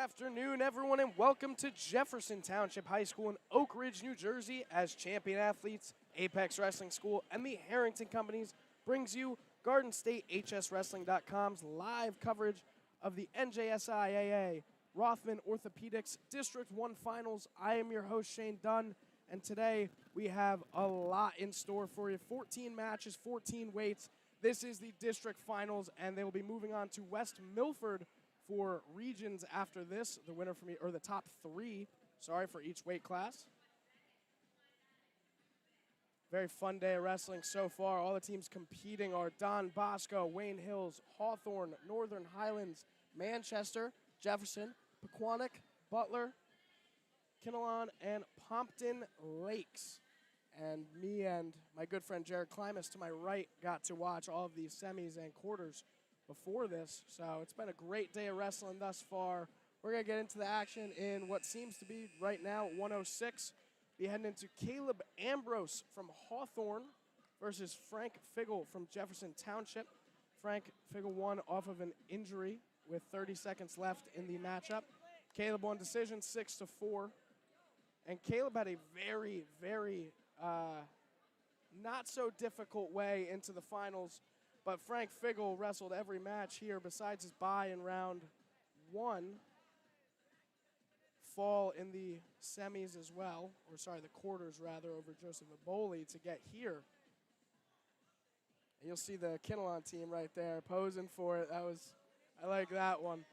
afternoon, everyone, and welcome to Jefferson Township High School in Oak Ridge, New Jersey, as champion athletes, Apex Wrestling School, and the Harrington Companies brings you GardenStateHSWrestling.com's live coverage of the NJSIAA Rothman Orthopedics District 1 Finals. I am your host, Shane Dunn, and today we have a lot in store for you. 14 matches, 14 weights. This is the District Finals, and they will be moving on to West Milford for regions after this. The winner from the top three, for each weight class. Very fun day of wrestling so far. All the teams competing are Don Bosco, Wayne Hills, Hawthorne, Northern Highlands, Manchester, Jefferson, Pequannock, Butler, Kinnelon, and Pompton Lakes. And me and my good friend Jared Klimas to my right got to watch all of these semis and quarters before this. So it's been a great day of wrestling thus far. We're going to get into the action in what seems to be right now 106. Be heading into Caleb Ambrose from Hawthorne versus Frank Figgle from Jefferson Township. Frank Figgle won off of an injury with 30 seconds left in the matchup. Caleb won decision 6-4. And Caleb had a very, very not so difficult way into the finals, but Frank Figgle wrestled every match here besides his bye in round one. Fall in the semis as well, the quarters rather, over Joseph Aboli to get here. And you'll see the Kinnelon team right there posing for it. I like that one.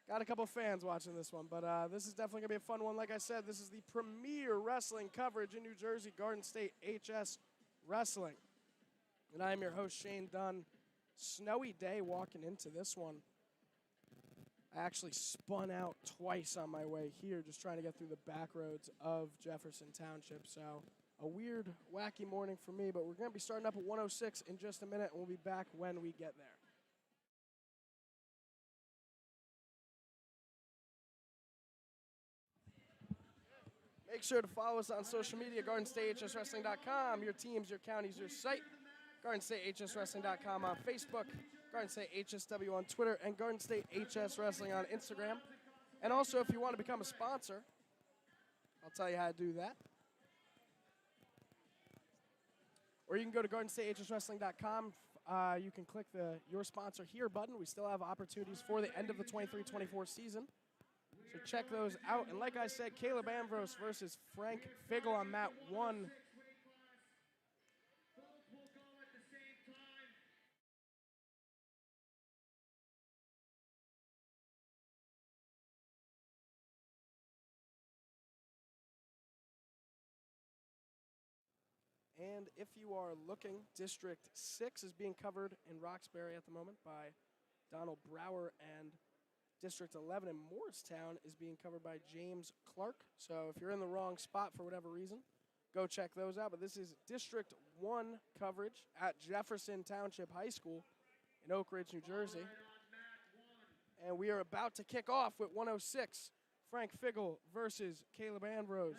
Got a couple fans watching this one, but this is definitely going to be a fun one. Like I said, this is the premier wrestling coverage in New Jersey, Garden State HS Wrestling. And I am your host, Shane Dunn. Snowy day walking into this one. I actually spun out twice on my way here, just trying to get through the back roads of Jefferson Township. So a weird, wacky morning for me, but we're going to be starting up at 106 in just a minute, and we'll be back when we get there. Make sure to follow us on social media, GardenStateHSWrestling.com, your teams, your counties, your site. GardenStateHSWrestling.com on Facebook, Garden State HSW on Twitter, and Garden State HS Wrestling on Instagram. And also, if you want to become a sponsor, I'll tell you how to do that. Or you can go to GardenStateHSWrestling.com. You can click the Your Sponsor Here button. We still have opportunities for the end of the 23-24 season. So check those out. And like I said, Caleb Ambrose versus Frank Figgle on mat 1. And if you are looking, District 6 is being covered in Roxbury at the moment by Donald Brower, and District 11 in Moorestown is being covered by James Clark. So if you're in the wrong spot for whatever reason, go check those out. But this is District 1 coverage at Jefferson Township High School in Oak Ridge, New Jersey. And we are about to kick off with 106, Frank Figgle versus Caleb Ambrose.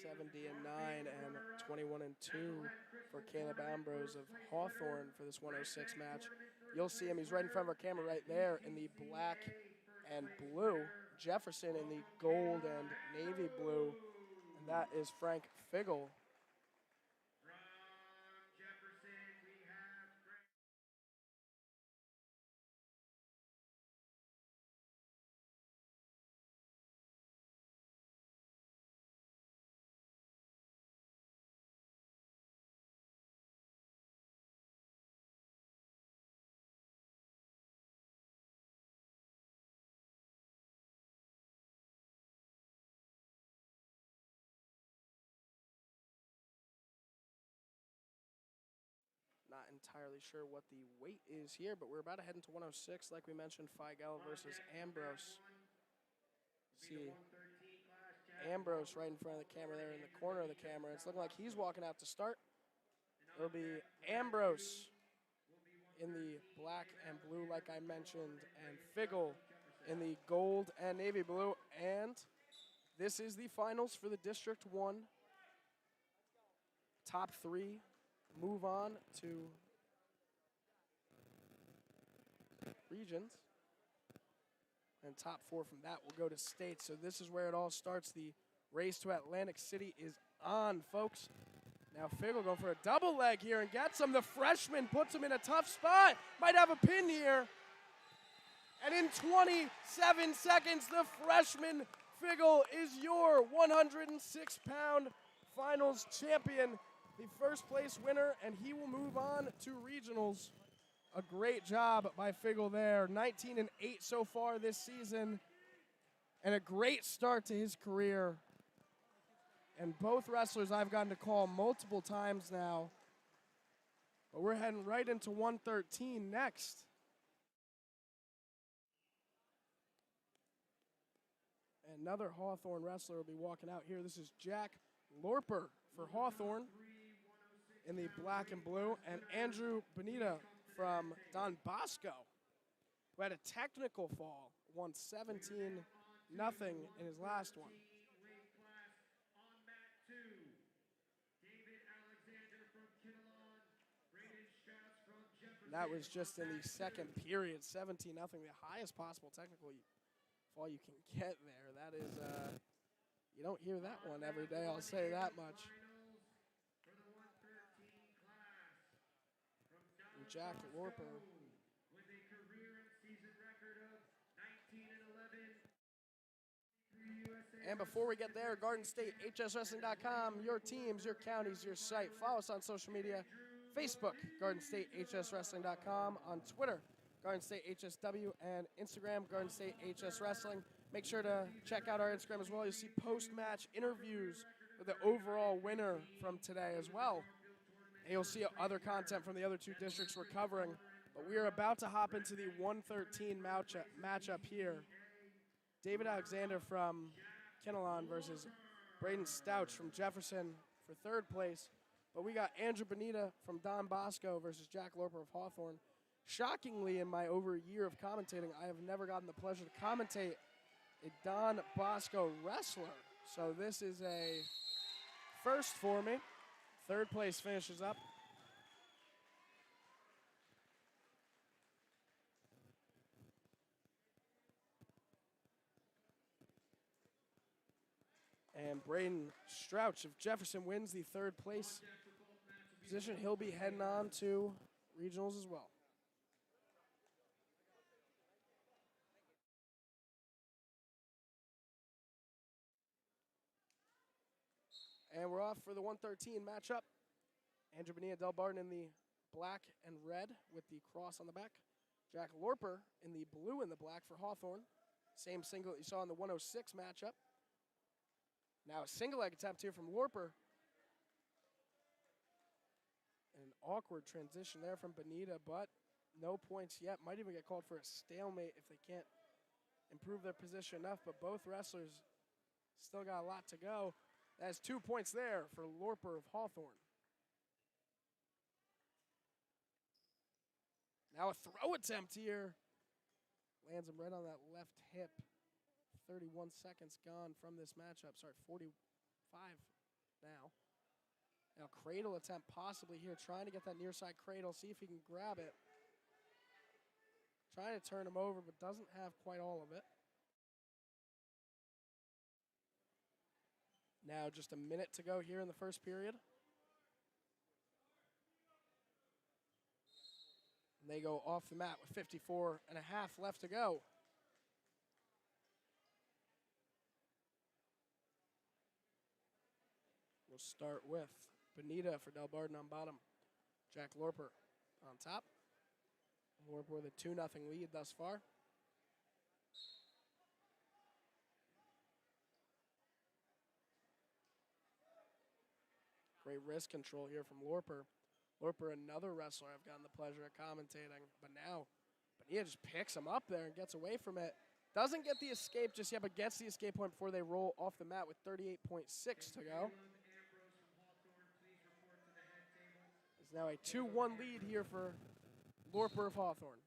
(70-9) and 21-2 for Caleb Ambrose of Hawthorne for this 106 match. You'll see him. He's right in front of our camera right there in the black and blue. Jefferson in the gold and navy blue. And that is Frank Figgle. entirely sure what the weight is here, but we're about to head into 106, like we mentioned, Feigl versus Ambrose. See Ambrose right in front of the camera there in the corner of the camera. It's looking like he's walking out to start. It'll be Ambrose in the black and blue, like I mentioned, and Feigl in the gold and navy blue. And this is the finals for the District 1. Top 3 move on to regions. And top 4 from that will go to state. So this is where it all starts. The race to Atlantic City is on, folks. Now Feigl going for a double leg here and gets him. The freshman puts him in a tough spot. Might have a pin here. And in 27 seconds, the freshman Feigl is your 106-pound finals champion, the first place winner, and he will move on to regionals. A great job by Feigl there. 19-8 so far this season, and a great start to his career. And both wrestlers I've gotten to call multiple times now. But we're heading right into 113 next. Another Hawthorne wrestler will be walking out here. This is Jack Lorper for Hawthorne in the black and blue, and Andrew Bonita from Don Bosco, who had a technical fall, won 17-0 in his last one. That was just in the second period, 17-0, the highest possible technical fall you can get there. That is, you don't hear that one every day, I'll say that much. And Jack Lorper. With a career and season record of 19-11. And before we get there, GardenStateHSWrestling.com, your teams, your counties, your site. Follow us on social media. Facebook, GardenStateHSWrestling.com. On Twitter, GardenStateHSW. And Instagram, GardenStateHSWrestling. Make sure to check out our Instagram as well. You'll see post-match interviews with the overall winner from today as well. And you'll see other content from the other 2 districts we're covering. But we are about to hop into the 113 matchup here. David Alexander from Kinnelon versus Braden Stouch from Jefferson for 3rd place. But we got Andrew Bonita from Don Bosco versus Jack Lorper of Hawthorne. Shockingly, in my over a year of commentating, I have never gotten the pleasure to commentate a Don Bosco wrestler. So this is a first for me. 3rd place finishes up. And Braden Strouch of Jefferson wins the 3rd place position. He'll be heading on to regionals as well. And we're off for the 113 matchup. Andrew Bonilla Del Barton in the black and red with the cross on the back. Jack Lorper in the blue and the black for Hawthorne. Same singlet you saw in the 106 matchup. Now a single leg attempt here from Lorper. An awkward transition there from Bonita, but no points yet. Might even get called for a stalemate if they can't improve their position enough, but both wrestlers still got a lot to go. That's 2 points there for Lorper of Hawthorne. Now a throw attempt here. Lands him right on that left hip. 31 seconds gone from this matchup. Sorry, 45 now. Now cradle attempt possibly here. Trying to get that near side cradle. See if he can grab it. Trying to turn him over, but doesn't have quite all of it. Now just a minute to go here in the first period. And they go off the mat with 54 and a half left to go. We'll start with Bonita for Del Barton on bottom. Jack Lorper on top. Lorper with a 2-0 lead thus far. Great wrist control here from Lorper. Lorper, another wrestler I've gotten the pleasure of commentating, but now Bonilla just picks him up there and gets away from it. Doesn't get the escape just yet, but gets the escape point before they roll off the mat with 38.6 to go. It's now a 2-1 lead here for Lorper of Hawthorne.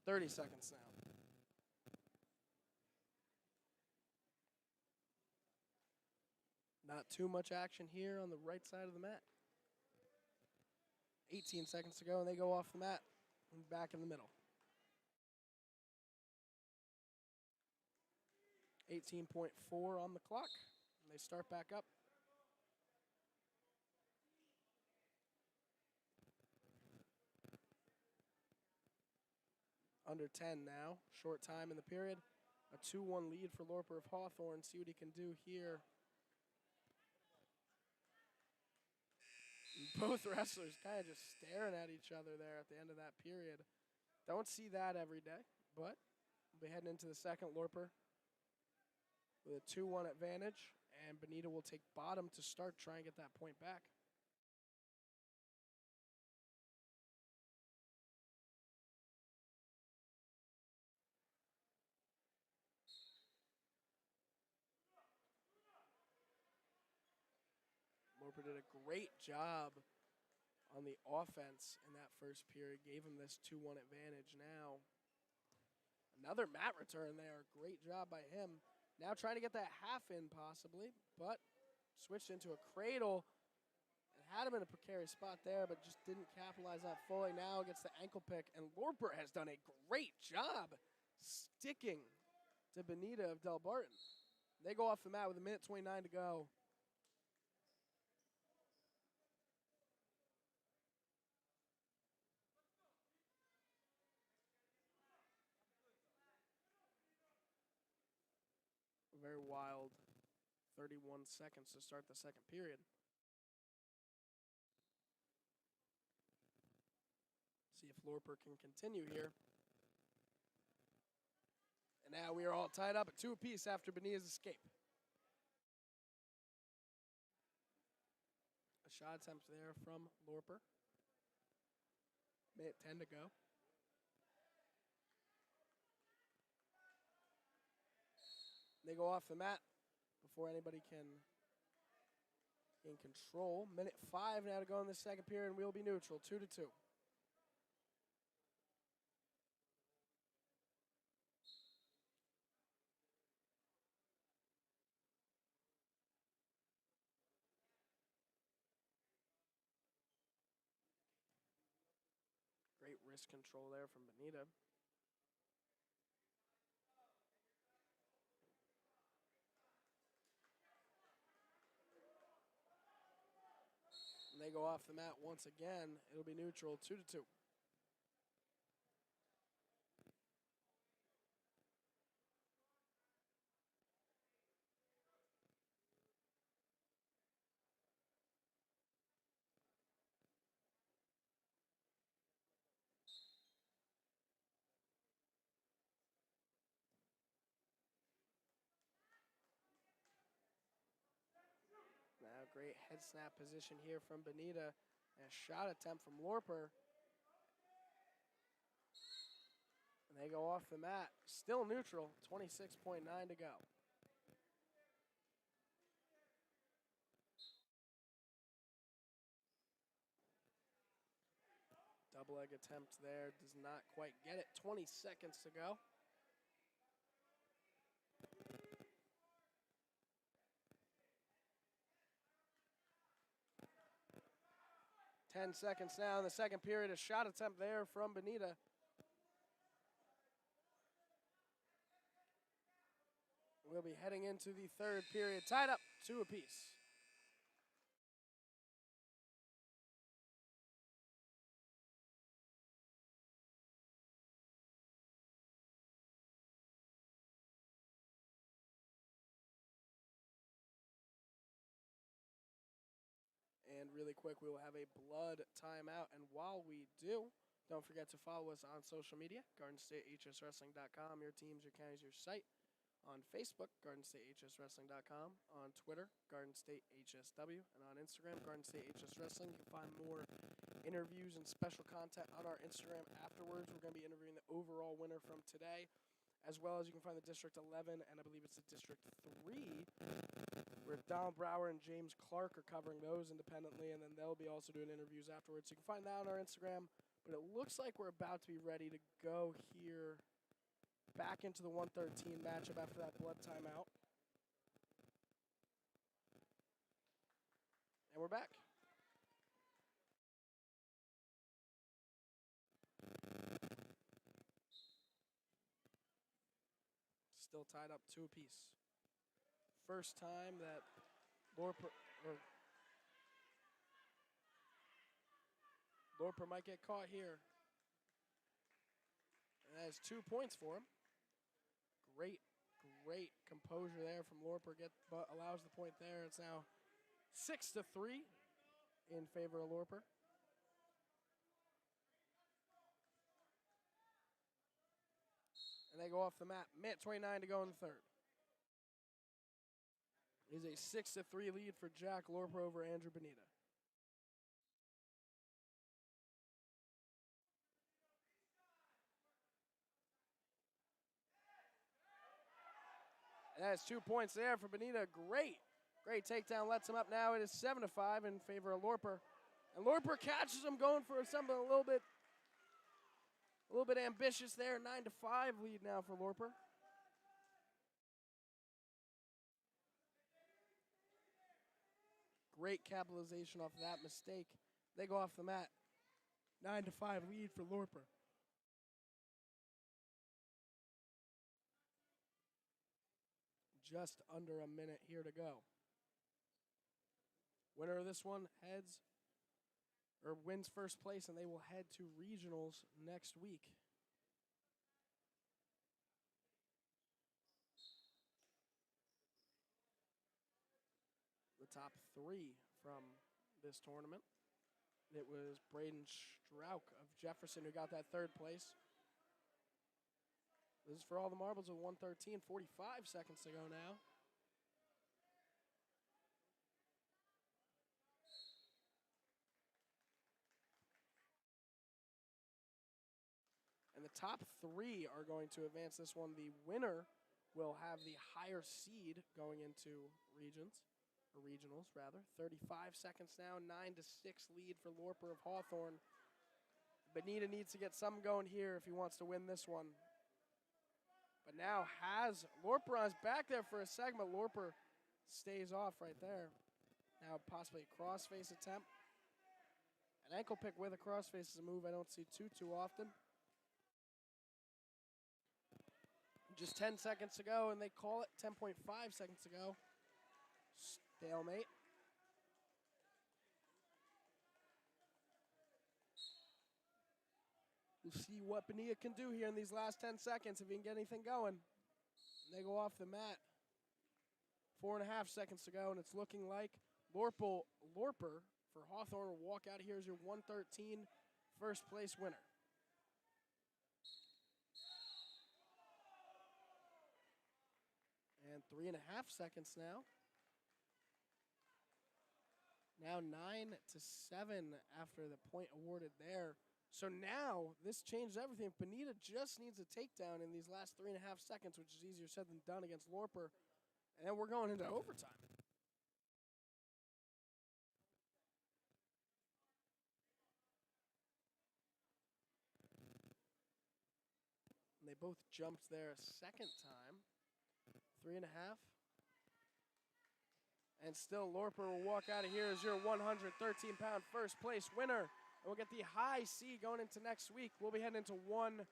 30 seconds now. Not too much action here on the right side of the mat. 18 seconds to go, and they go off the mat and back in the middle. 18.4 on the clock, and they start back up. Under 10 now, short time in the period. A 2-1 lead for Lorper of Hawthorne. See what he can do here. Both wrestlers kind of just staring at each other there at the end of that period. Don't see that every day, but we'll be heading into the second. Lorper with a 2-1 advantage, and Bonita will take bottom to start, try and get that point back. Lorper did a great job on the offense in that first period, gave him this 2-1 advantage. Now, another mat return there. Great job by him. Now trying to get that half in possibly, but switched into a cradle and had him in a precarious spot there, but just didn't capitalize that fully. Now gets the ankle pick, and Lorper has done a great job sticking to Bonita of Del Barton. They go off the mat with 1:29 to go. Very wild 31 seconds to start the second period. See if Lorper can continue here. And now we are all tied up at 2 apiece after Bonilla's escape. A shot attempt there from Lorper. 1:10 to go. They go off the mat before anybody can gain control. 1:05 now to go in the second period, and we'll be neutral, 2-2. Great wrist control there from Bonita. They go off the mat once again. It'll be neutral, 2-2. Now great head snap position here from Bonita. And a shot attempt from Lorper. And they go off the mat. Still neutral, 26.9 to go. Double leg attempt there, does not quite get it. 20 seconds to go. Ten seconds now in the second period. A shot attempt there from Bonita. We'll be heading into the third period, tied up 2 apiece. And really quick, we will have a blood timeout. And while we do, don't forget to follow us on social media, GardenStateHSWrestling.com, your teams, your counties, your site. On Facebook, GardenStateHSWrestling.com. On Twitter, GardenStateHSW. And on Instagram, GardenStateHSWrestling. You can find more interviews and special content on our Instagram afterwards. We're going to be interviewing the overall winner from today, as well as you can find the District 11, and I believe it's the District 3, where Don Brower and James Clark are covering those independently, and then they'll be also doing interviews afterwards. So you can find that on our Instagram. But it looks like we're about to be ready to go here back into the 113 matchup after that blood timeout. And we're back. Still tied up 2 apiece. First time that Lorper might get caught here. And that is 2 points for him. Great composure there from Lorper. But allows the point there. It's now 6-3 in favor of Lorper. And they go off the mat. Minute 29 to go in the third. It is a 6-3 lead for Jack Lorper over Andrew Bonita. And that's 2 points there for Bonita. Great takedown. Lets him up now. It is 7-5 in favor of Lorper. And Lorper catches him going for something a little bit ambitious there. 9-5 lead now for Lorper. Great capitalization off of that mistake. They go off the mat. 9-5 lead for Lorper. Just under a minute here to go. Winner of this one wins first place, and they will head to regionals next week. The top 3 from this tournament. It was Braden Strauch of Jefferson who got that 3rd place. This is for all the marbles of 113, 45 seconds to go now. And the top 3 are going to advance this one. The winner will have the higher seed going into regionals rather. 35 seconds now, 9-6 lead for Lorper of Hawthorne. Bonita needs to get something going here if he wants to win this one. But now has Lorper on his back there for a segment. Lorper stays off right there. Now possibly a crossface attempt. An ankle pick with a crossface is a move I don't see too often. Just 10 seconds to go, and they call it 10.5 seconds to go. Stalemate. We'll see what Bonita can do here in these last 10 seconds if he can get anything going. And they go off the mat. 4.5 seconds to go, and it's looking like Lorper for Hawthorne will walk out of here as your 113 first place winner. And 3.5 seconds now. Now 9-7 after the point awarded there. So now this changes everything. Bonita just needs a takedown in these last 3.5 seconds, which is easier said than done against Lorper. And then we're going into overtime. And they both jumped there a second time. 3.5. And still Lorper will walk out of here as your 113-pound first place winner. And we'll get the high C going into next week. We'll be heading into 120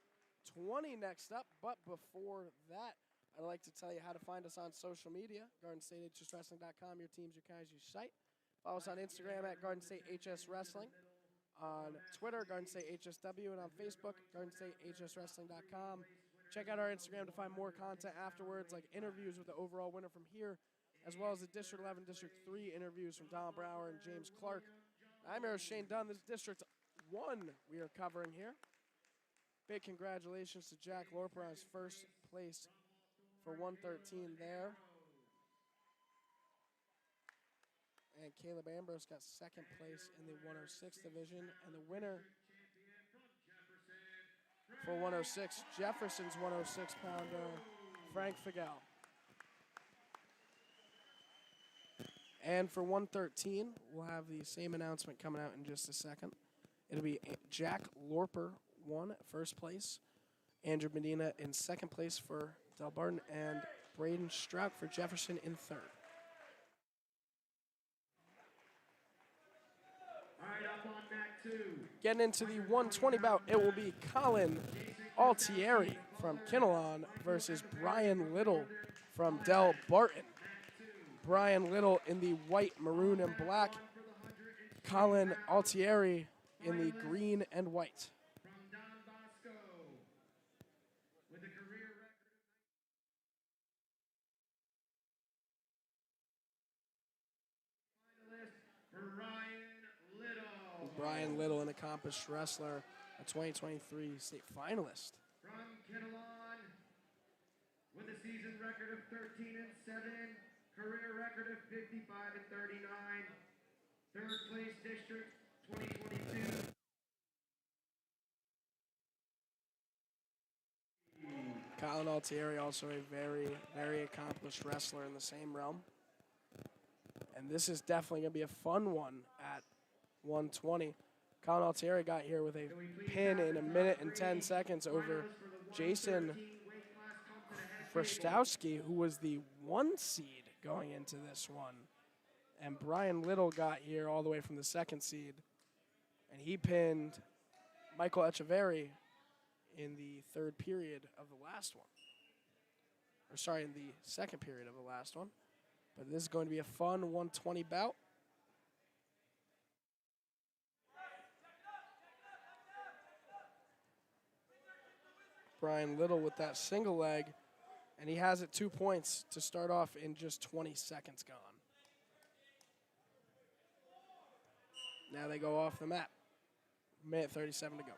next up. But before that, I'd like to tell you how to find us on social media. GardenStateHSWrestling.com, your teams, your guys, your site. Follow us on Instagram at GardenStateHSWrestling. On Twitter, GardenStateHSW. And on Facebook, GardenStateHSWrestling.com. Check out our Instagram to find more content afterwards, like interviews with the overall winner from here, as well as the District 11, District 3 interviews from Don Brower and James Clark. I'm your host, Shane Dunn. This is District 1 we are covering here. Big congratulations to Jack Lorper on his first place for for 113 there. And Caleb Ambrose got second place in the 106 division. And the winner for 106, Jefferson's 106-pounder, Frank Figel. And for 113, we'll have the same announcement coming out in just a second. It'll be Jack Lorper won first place, Andrew Medina in second place for Del Barton, and Braden Strout for Jefferson in third. All right, up on Mat 2. Getting into the 120 bout, it will be Colin Altieri from Kinnelon versus Brian Little from Del Barton. Brian Little in the white, maroon, and black. Colin Altieri in the green and white. From Don Bosco with a career record. Finalist Brian Little. Brian Little, an accomplished wrestler, a 2023 state finalist. From Kinnelon with a season record of 13-7, career record of 55-39, third place district 2022. Colin Altieri, also a very, very accomplished wrestler in the same realm. And this is definitely going to be a fun one at 120. Colin Altieri got here with a pin in 1 minute and 10 seconds over Jason Frostowski, who was the 1 seed going into this one. And Brian Little got here all the way from the 2nd seed. And he pinned Michael Echeverry in the 3rd period of the last one. Or sorry, in the 2nd period of the last one. But this is going to be a fun 120 bout. Brian Little with that single leg, and he has it 2 points to start off in just 20 seconds gone. Now they go off the mat. 1:37 to go.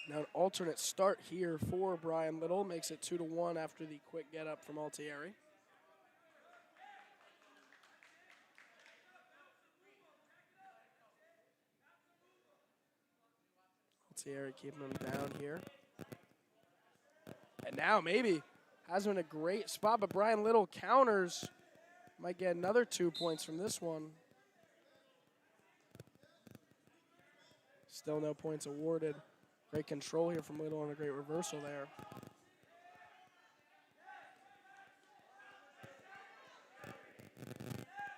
Now an alternate start here for Brian Little. Makes it 2-1 after the quick get up from Altieri. Altieri keeping him down here. And now maybe has been a great spot, but Brian Little counters. Might get another 2 points from this one. Still no points awarded. Great control here from Little and a great reversal there.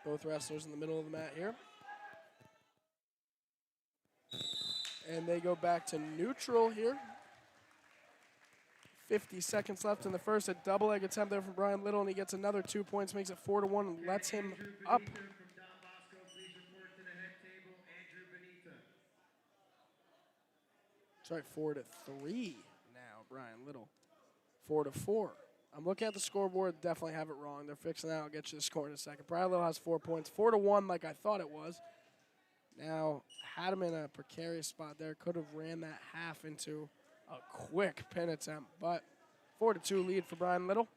Both wrestlers in the middle of the mat here. And they go back to neutral here. 50 seconds left in the first. A double leg attempt there from Brian Little, and he gets another 2 points, makes it 4-1, and lets him up. Sorry, 4-3 now, Brian Little. 4-4. I'm looking at the scoreboard, definitely have it wrong. They're fixing that. I'll get you the score in a second. Brian Little has 4 points. 4-1 like I thought it was. Now, had him in a precarious spot there. Could have ran that half into a quick pin attempt, but 4-2 lead for Brian Little.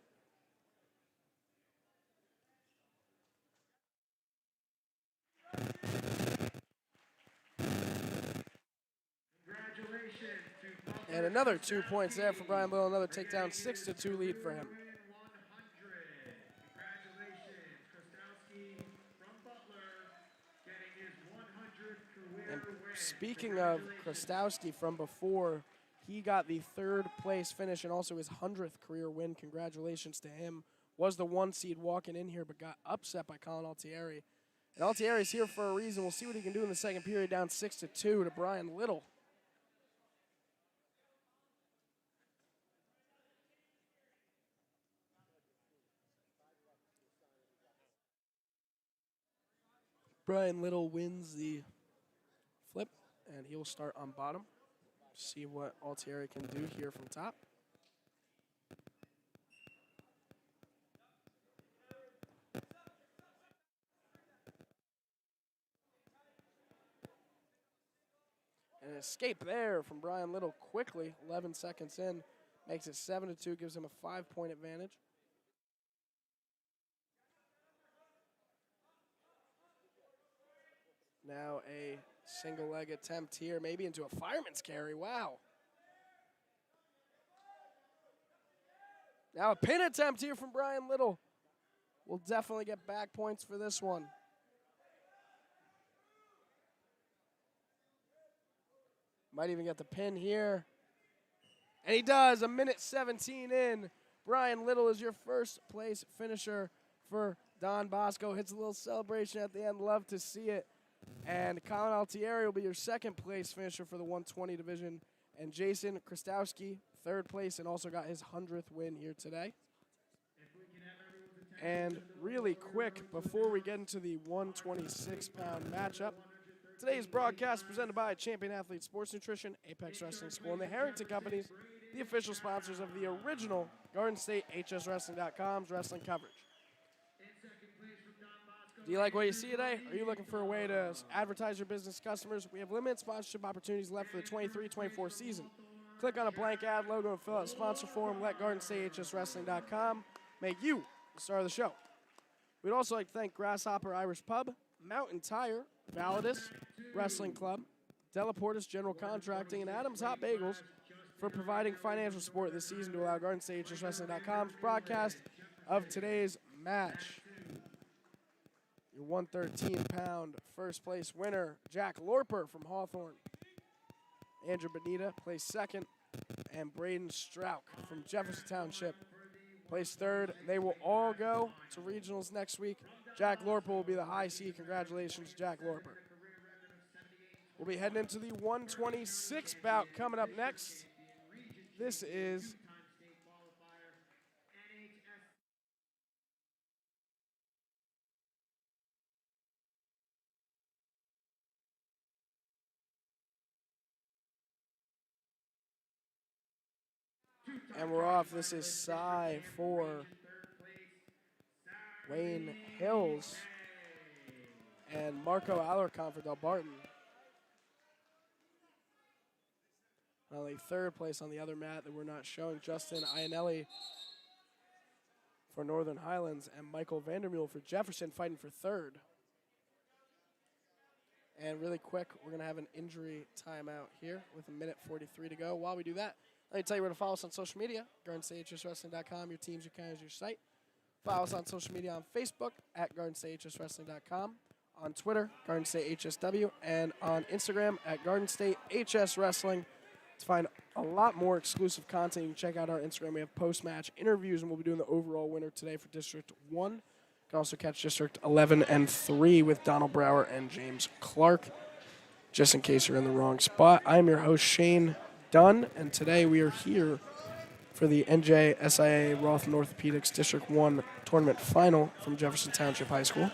And another 2 points there for Brian Little. Another takedown, 6-2 lead for him. And speaking of Krostowski from before, he got the 3rd place finish and also his 100th career win. Congratulations to him. Was the 1 seed walking in here, but got upset by Colin Altieri. And Altieri's here for a reason. We'll see what he can do in the 2nd period, down 6-2 to Brian Little. Brian Little wins the flip, and he'll start on bottom. See what Altieri can do here from top. escape there from Brian Little quickly, 11 seconds in. Makes it 7-2, gives him a 5-point advantage. Now a single leg attempt here, maybe into a fireman's carry. Wow. Now a pin attempt here from Brian Little. We'll definitely get back points for this one. Might even get the pin here. And he does, a minute 17 in. Brian Little is your first place finisher for Don Bosco. Hits a little celebration at the end, love to see it. And Colin Altieri will be your second place finisher for the 120 division. And Jason Krastowski, third place, and also got his 100th win here today. And really quick, before we get into the 126-pound matchup, today's broadcast presented by Champion Athlete Sports Nutrition, Apex Wrestling School, and the Harrington Companies, the official sponsors of the original Garden State HSWrestling.com's wrestling coverage. Do you like what you see today? Are you looking for a way to advertise your business to customers? We have limited sponsorship opportunities left for the 23-24 season. Click on a blank ad logo and fill out a sponsor form. Let Garden State HSWrestling.com make you the star of the show. We'd also like to thank Grasshopper Irish Pub, Mountain Tire, Validus Wrestling Club, Delaportis General Contracting, and Adams Hot Bagels for providing financial support this season to allow Garden State HSWrestling.com's broadcast of today's match. Your 113-pound first place winner, Jack Lorper from Hawthorne. Andrew Benita placed second, and Braden Strauch from Jefferson Township placed third. They will all go to regionals next week. Jack Lorper will be the high seed. Congratulations, Jack Lorper. We'll be heading into the 126 bout coming up next. This is and we're off. This is Cy for Wayne Hills and Marco Alarcon for Del Barton. Only third place on the other mat that we're not showing, Justin Iannelli for Northern Highlands and Michael Vandermule for Jefferson fighting for third. And really quick, we're going to have an injury timeout here with 1:43 to go. While we do that, let me tell you where to follow us on social media. GardenStateHSWrestling.com, your teams, your counters, your site. Follow us on social media on Facebook at GardenStateHSWrestling.com, on Twitter, GardenStateHSW, and on Instagram at GardenStateHSWrestling. To find a lot more exclusive content, you can check out our Instagram. We have post-match interviews, and we'll be doing the overall winner today for District 1. You can also catch District 11 and 3 with Donald Brower and James Clark, just in case you're in the wrong spot. I'm your host, Shane Dunn, and today we are here for the NJSIAA Rothman Orthopedics District 1 Tournament Final from Jefferson Township High School.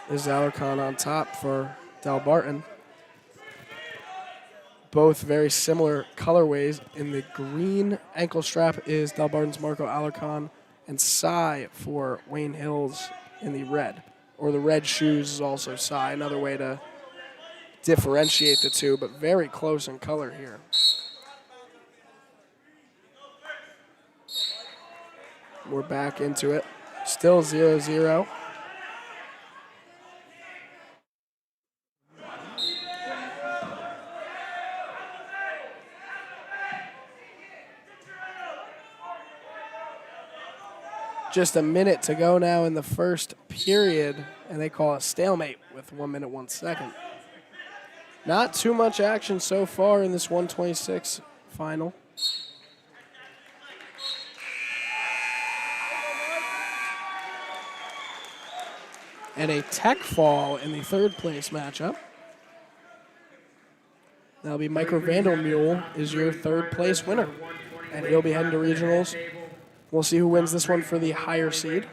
This is Alarcon on top for Del Barton. Both very similar colorways. In the green ankle strap is Del Barton's Marco Alarcon, and Cy for Wayne Hills in the red. Or the red shoes is also Cy, another way to differentiate the two, but very close in color here. We're back into it. Still 0-0. Just a minute to go now in the first period, and they call a stalemate with 1 minute, 1 second. Not too much action so far in this 126 final. And a tech fall in the third place matchup. That'll be Michael Vandermule is your third place winner. And he'll be heading to regionals. We'll see who wins this one for the higher seed.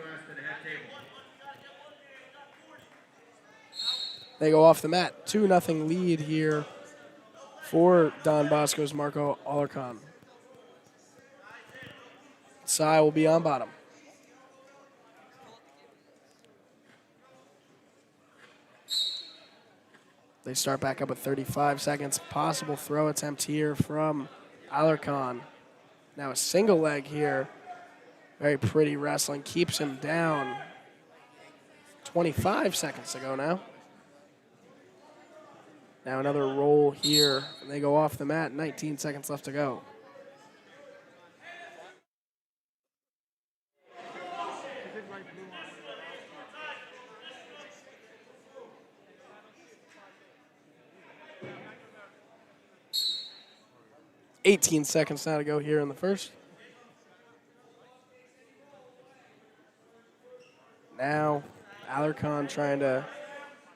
They go off the mat. 2-0 lead here for Don Bosco's Marco Alarcon. Cy will be on bottom. They start back up with 35 seconds. Possible throw attempt here from Alarcon. Now a single leg here. Very pretty wrestling. Keeps him down. 25 seconds to go now. Now another roll here. And they go off the mat. 19 seconds left to go. $18 seconds now to go here in the first. Now Alarcon trying to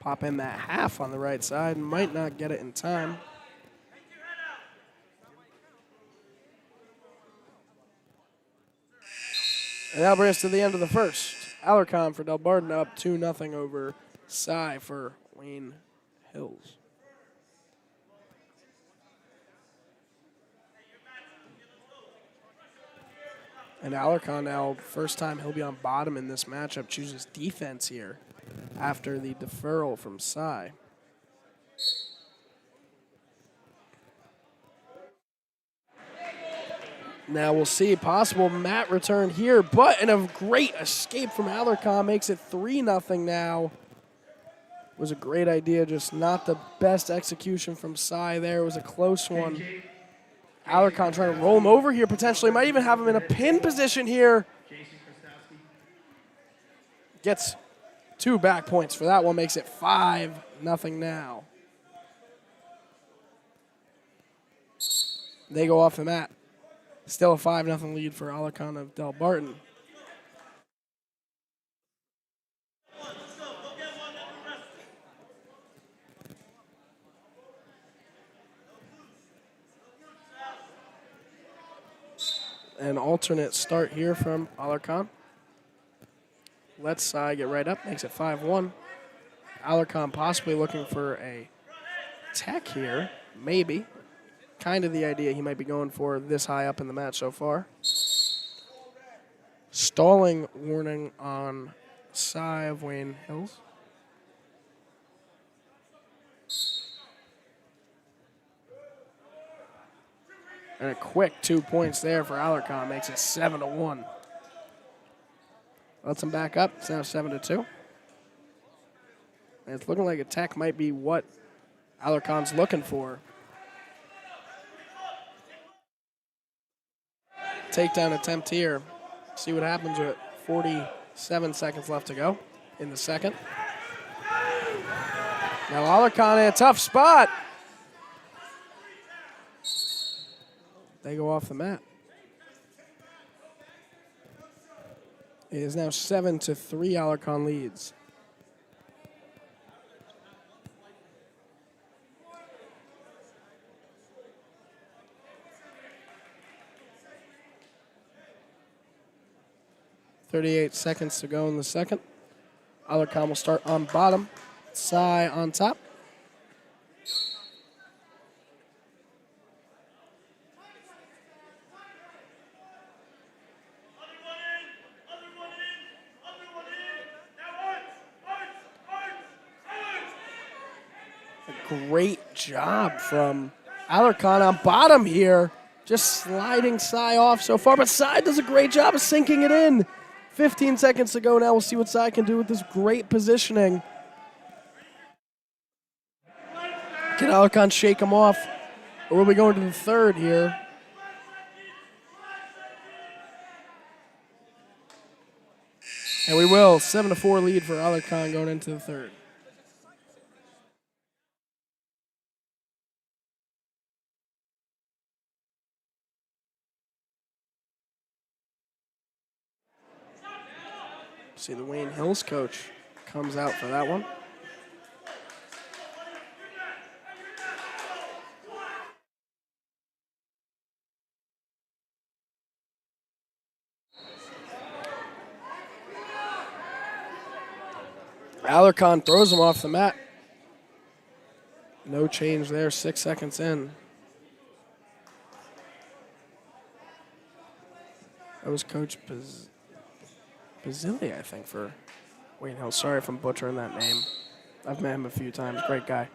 pop in that half on the right side. Might not get it in time. And that brings us to the end of the first. Alarcon for Delbarton up 2-0 over Cy for Wayne Hills. And Alarcon now, first time he'll be on bottom in this matchup, chooses defense here after the deferral from Cy. Now we'll see a possible mat return here, but in a great escape from Alarcon makes it 3-0 now. Was a great idea, just not the best execution from Cy there. It was a close one. Alarcon trying to roll him over here potentially. Might even have him in a pin position here. Gets 2 back points for that one. Makes it 5-0 now. They go off the mat. Still a 5-0 lead for Alarcon of Delbarton. An alternate start here from Alarcon. Lets Cy get right up, makes it 5-1. Alarcon possibly looking for a tech here, maybe. Kind of the idea he might be going for this high up in the match so far. Stalling warning on Cy of Wayne Hills. And a quick 2 points there for Alarcon makes it 7-1. Lets him back up. It's now 7-2. And it's looking like a tech might be what Alarcon's looking for. Takedown attempt here. See what happens with 47 seconds left to go in the second. Now Alarcon in a tough spot. They go off the mat. It is now 7-3. Alarcon leads. .38 seconds to go in the second. Alarcon will start on bottom. Cy on top. Great job from Alarcon on bottom here. Just sliding Cy off so far, but Cy does a great job of sinking it in. 15 seconds to go now. We'll see what Cy can do with this great positioning. Can Alarcon shake him off? Or will we go into the third here? And we will. 7-4 lead for Alarcon going into the third. See the Wayne Hills coach comes out for that one. Alarcon throws him off the mat. No change there, 6 seconds in. That was Coach Bazili, I think, for Wayne Hills. Sorry if I'm butchering that name. I've met him a few times. Great guy.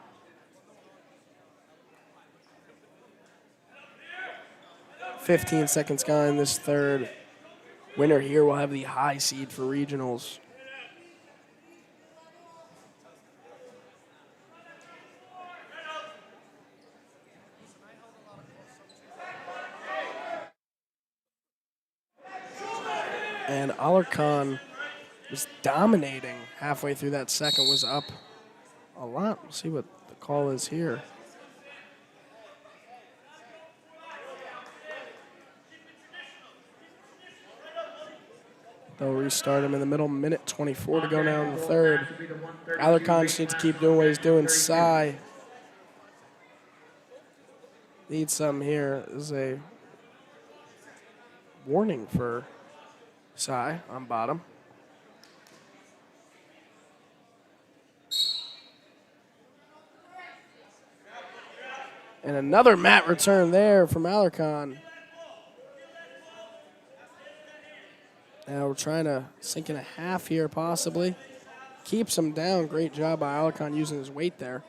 15 seconds gone in this third. Winner here will have the high seed for regionals. And Alarcon was dominating halfway through that second, was up a lot. We'll see what the call is here. They'll restart him in the middle. Minute 24 to go now in the third. Alarcon just needs to keep doing what he's doing. Cy needs some here. This is a warning for Cy on bottom. And another mat return there from Alarcon. Now we're trying to sink in a half here, possibly. Keeps him down. Great job by Alarcon using his weight there.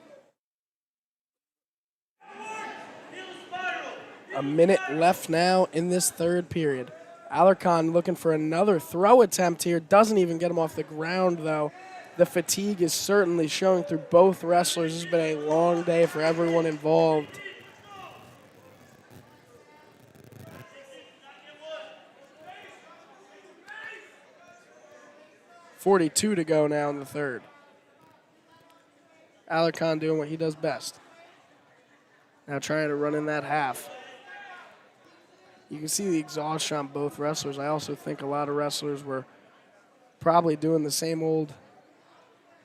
A minute left now in this third period. Alarcon looking for another throw attempt here. Doesn't even get him off the ground, though. The fatigue is certainly showing through both wrestlers. This has been a long day for everyone involved. .42 to go now in the third. Alarcon doing what he does best. Now trying to run in that half. You can see the exhaustion on both wrestlers. I also think a lot of wrestlers were probably doing the same old,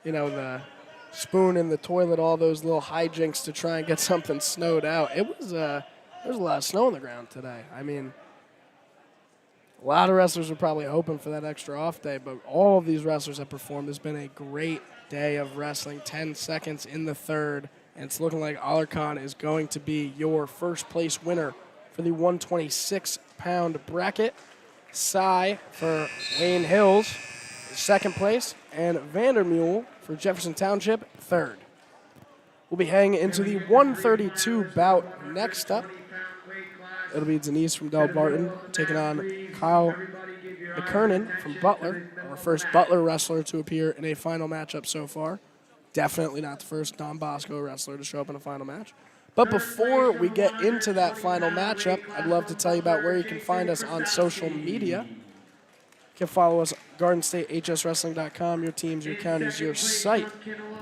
the spoon in the toilet, all those little hijinks to try and get something snowed out. There was a lot of snow on the ground today. I mean, a lot of wrestlers were probably hoping for that extra off day, but all of these wrestlers have performed. It's been a great day of wrestling. 10 seconds in the third, and it's looking like Alarcon is going to be your first place winner for the 126-pound bracket. Cy for Wayne Hills, second place, and Vandermule for Jefferson Township, third. We'll be heading into the 132 bout next up. It'll be Denise from Del Barton taking on Kyle McKernan from Butler, our first Butler wrestler to appear in a final matchup so far. Definitely not the first Don Bosco wrestler to show up in a final match. But before we get into that final matchup, I'd love to tell you about where you can find us on social media. You can follow us at GardenStateHSWrestling.com, your teams, your counties, your site.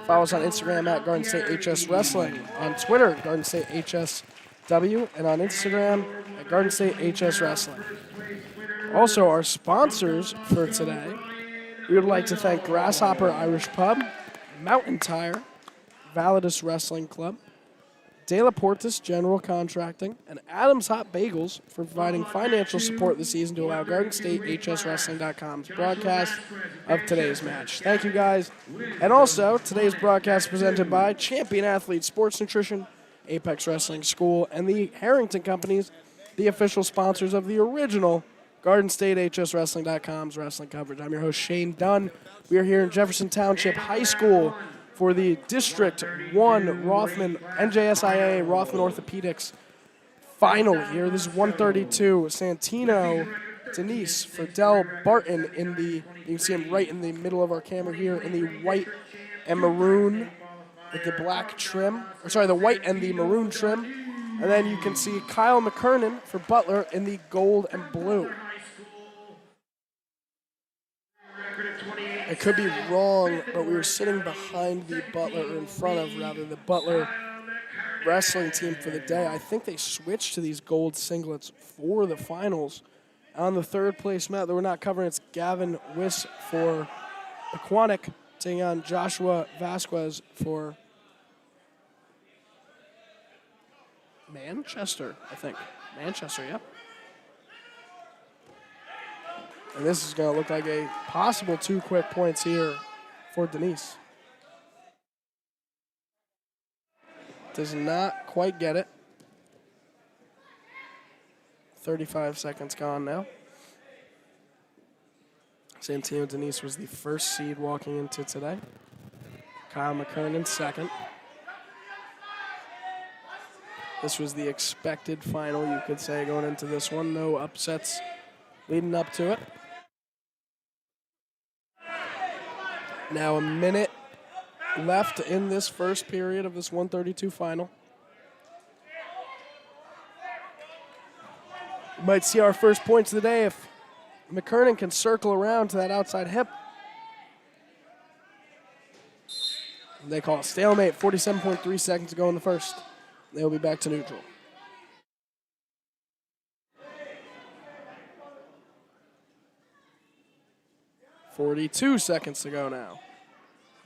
Follow us on Instagram at Garden State HS Wrestling, on Twitter, Garden State HSW, and on Instagram at Garden State HS Wrestling. Also, our sponsors for today, we would like to thank Grasshopper Irish Pub, Mountain Tire, Validus Wrestling Club, De La Portis General Contracting, and Adams Hot Bagels for providing financial support this season to allow GardenStateHSWrestling.com's broadcast of today's match. Thank you, guys. And also, today's broadcast is presented by Champion Athlete Sports Nutrition, Apex Wrestling School, and the Harrington Companies, the official sponsors of the original GardenStateHSWrestling.com's wrestling coverage. I'm your host, Shane Dunn. We are here in Jefferson Township High School for the District 1 Rothman, NJSIAA Rothman Orthopedics final here. This is 132. Santino Denise for Del Barton in the, you can see him right in the middle of our camera here, in the white and maroon with the black trim. Or sorry, the white and the maroon trim. And then you can see Kyle McKernan for Butler in the gold and blue. I could be wrong, but we were sitting behind the Butler, or in front of, rather, the Butler wrestling team for the day. I think they switched to these gold singlets for the finals. On the third place mat that we're not covering, it's Gavin Wiss for Aquanic, taking on Joshua Vasquez for Manchester, I think. Manchester, yep. And this is going to look like a possible 2 quick points here for Denise. Does not quite get it. 35 seconds gone now. Santino Denise was the first seed walking into today. Kyle McKernan second. This was the expected final, you could say, going into this one. No upsets leading up to it. Now a minute left in this first period of this 132 final. We might see our first points of the day if McKernan can circle around to that outside hip. They call it stalemate, 47.3 seconds to go in the first. They'll be back to neutral. .42 seconds to go now.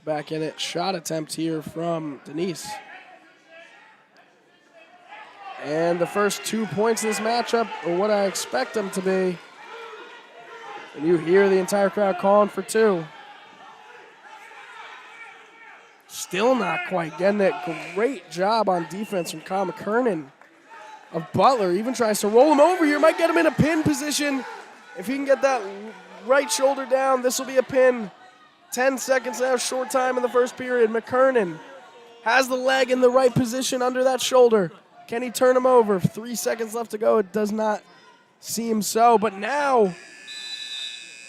Back in it, shot attempt here from Denise. And the first 2 points of this matchup are what I expect them to be. And you hear the entire crowd calling for 2. Still not quite getting it. Great job on defense from Kyle McKernan of Butler. Even tries to roll him over here. Might get him in a pin position. If he can get that right shoulder down, this will be a pin. 10 seconds now, short time in the first period. McKernan has the leg in the right position under that shoulder. Can he turn him over? 3 seconds left to go. It does not seem so. But now,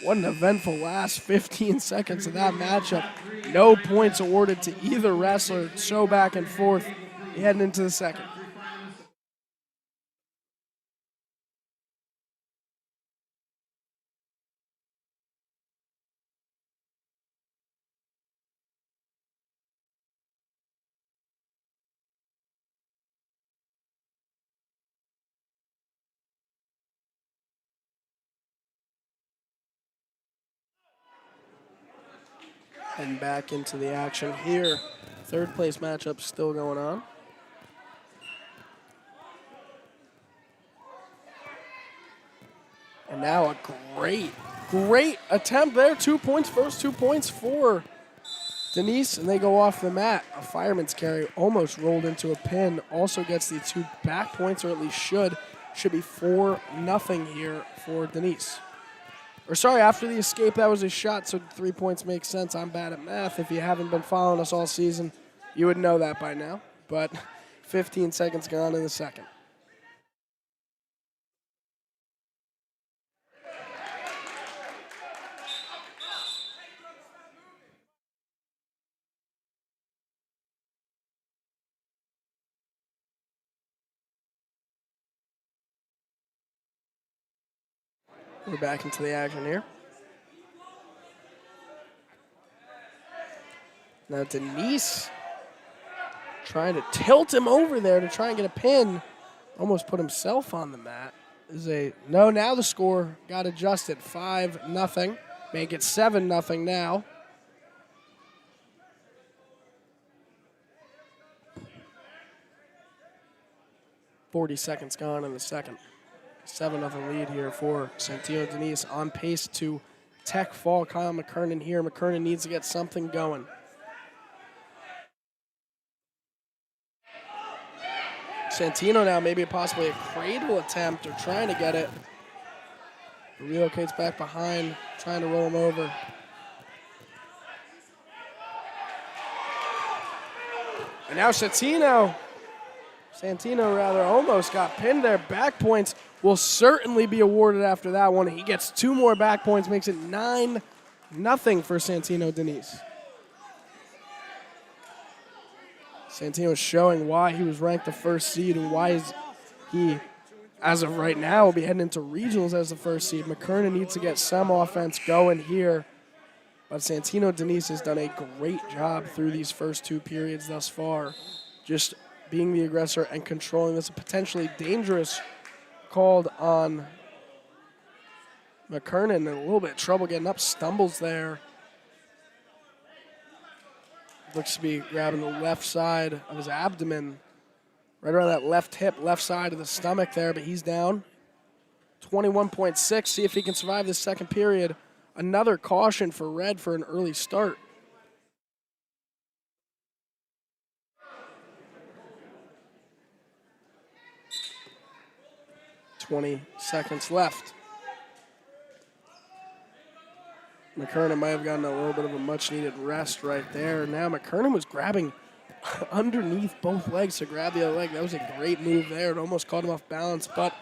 what an eventful last 15 seconds of that matchup. No points awarded to either wrestler. So back and forth heading into the second. And back into the action here. Third place matchup still going on. And now a great attempt there. 2 points, first 2 points for Denise, and they go off the mat. A fireman's carry almost rolled into a pin. Also gets the 2 back points, or at least should. Should be 4-0 here for Denise. Or sorry, after the escape, that was a shot, so 3 points makes sense. I'm bad at math. If you haven't been following us all season, you would know that by now. But 15 seconds gone in the second. We're back into the action here. Now Denise trying to tilt him over there to try and get a pin. Almost put himself on the mat. No, now the score got adjusted. 5-0. Make it 7-0 now. .40 seconds gone in the second. 7-0 lead here for Santino Denise, on pace to tech fall Kyle McKernan here. McKernan needs to get something going. Santino now maybe possibly a cradle attempt or trying to get it. Relocates back behind, trying to roll him over. And now Santino almost got pinned there. Back points will certainly be awarded after that one. He gets 2 more back points, makes it 9-0 for Santino Denise. Santino showing why he was ranked the first seed and why he, as of right now, will be heading into regionals as the first seed. McKernan needs to get some offense going here. But Santino Denise has done a great job through these first 2 periods thus far. Just being the aggressor and controlling this potentially dangerous called on McKernan. In a little bit of trouble getting up, stumbles there. Looks to be grabbing the left side of his abdomen, right around that left hip, left side of the stomach there, but he's down. 21.6, see if he can survive this second period. Another caution for red for an early start. .20 seconds left. McKernan might have gotten a little bit of a much-needed rest right there. Now McKernan was grabbing underneath both legs to grab the other leg. That was a great move there. It almost caught him off balance, but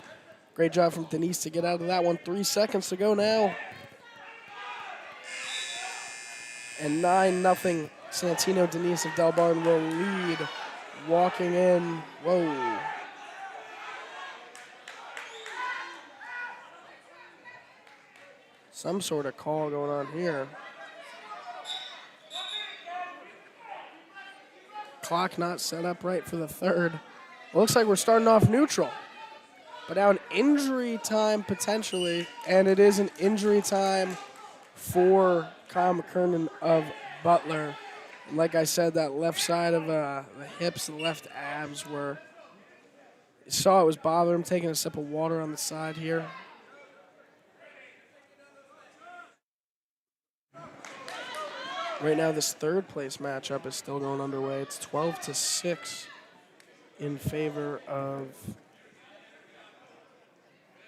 great job from Denise to get out of that one. 3 seconds to go now. And 9-0. Santino Denise of Del Barton will lead. Walking in. Whoa. Some sort of call going on here. Clock not set up right for the third. Looks like we're starting off neutral. But now an injury time potentially, and it is an injury time for Kyle McKernan of Butler. And like I said, that left side of the hips, the left abs were, you saw it was bothering him, taking a sip of water on the side here. Right now, this third place matchup is still going underway. It's 12-6 in favor of,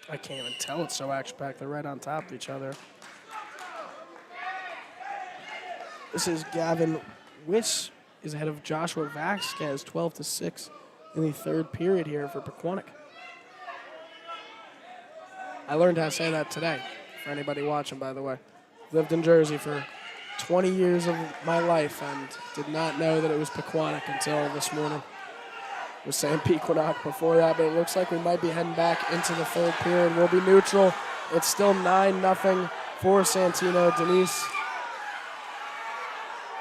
I can't even tell, it's so action-packed. They're right on top of each other. This is Gavin Wiss is ahead of Joshua Vasquez, 12-6 in the third period here for Pequannock. I learned how to say that today, for anybody watching, by the way. Lived in Jersey for 20 years of my life and did not know that it was Pequannock until this morning. I was saying Pequannock before that, but it looks like we might be heading back into the third period. We'll be neutral. It's still 9-0 for Santino Denise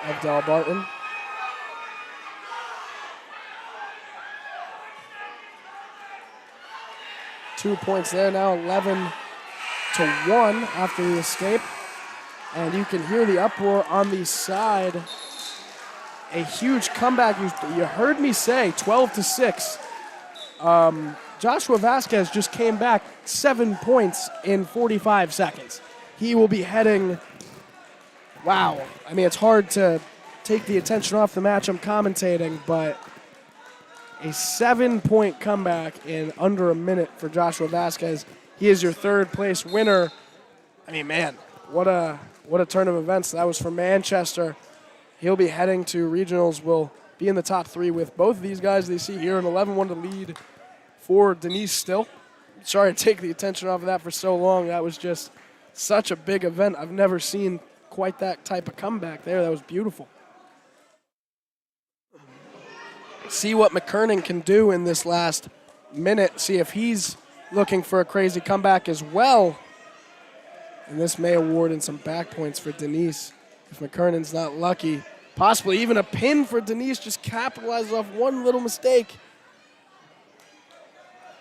of Del Barton. Two points there now, 11-1 after the escape. And you can hear the uproar on the side. A huge comeback. You heard me say 12-6. Joshua Vasquez just came back 7 points in 45 seconds. He will be heading, wow. I mean, it's hard to take the attention off the match I'm commentating, but a 7-point comeback in under a minute for Joshua Vasquez. He is your third place winner. I mean, man, what a turn of events. That was for Manchester. He'll be heading to regionals, will be in the top three with both of these guys they see here. An 11-1 to lead for Denise still. Sorry to take the attention off of that for so long. That was just such a big event. I've never seen quite that type of comeback there. That was beautiful. See what McKernan can do in this last minute. See if he's looking for a crazy comeback as well. And this may award in some back points for Denise if McKernan's not lucky. Possibly even a pin for Denise, just capitalizes off one little mistake.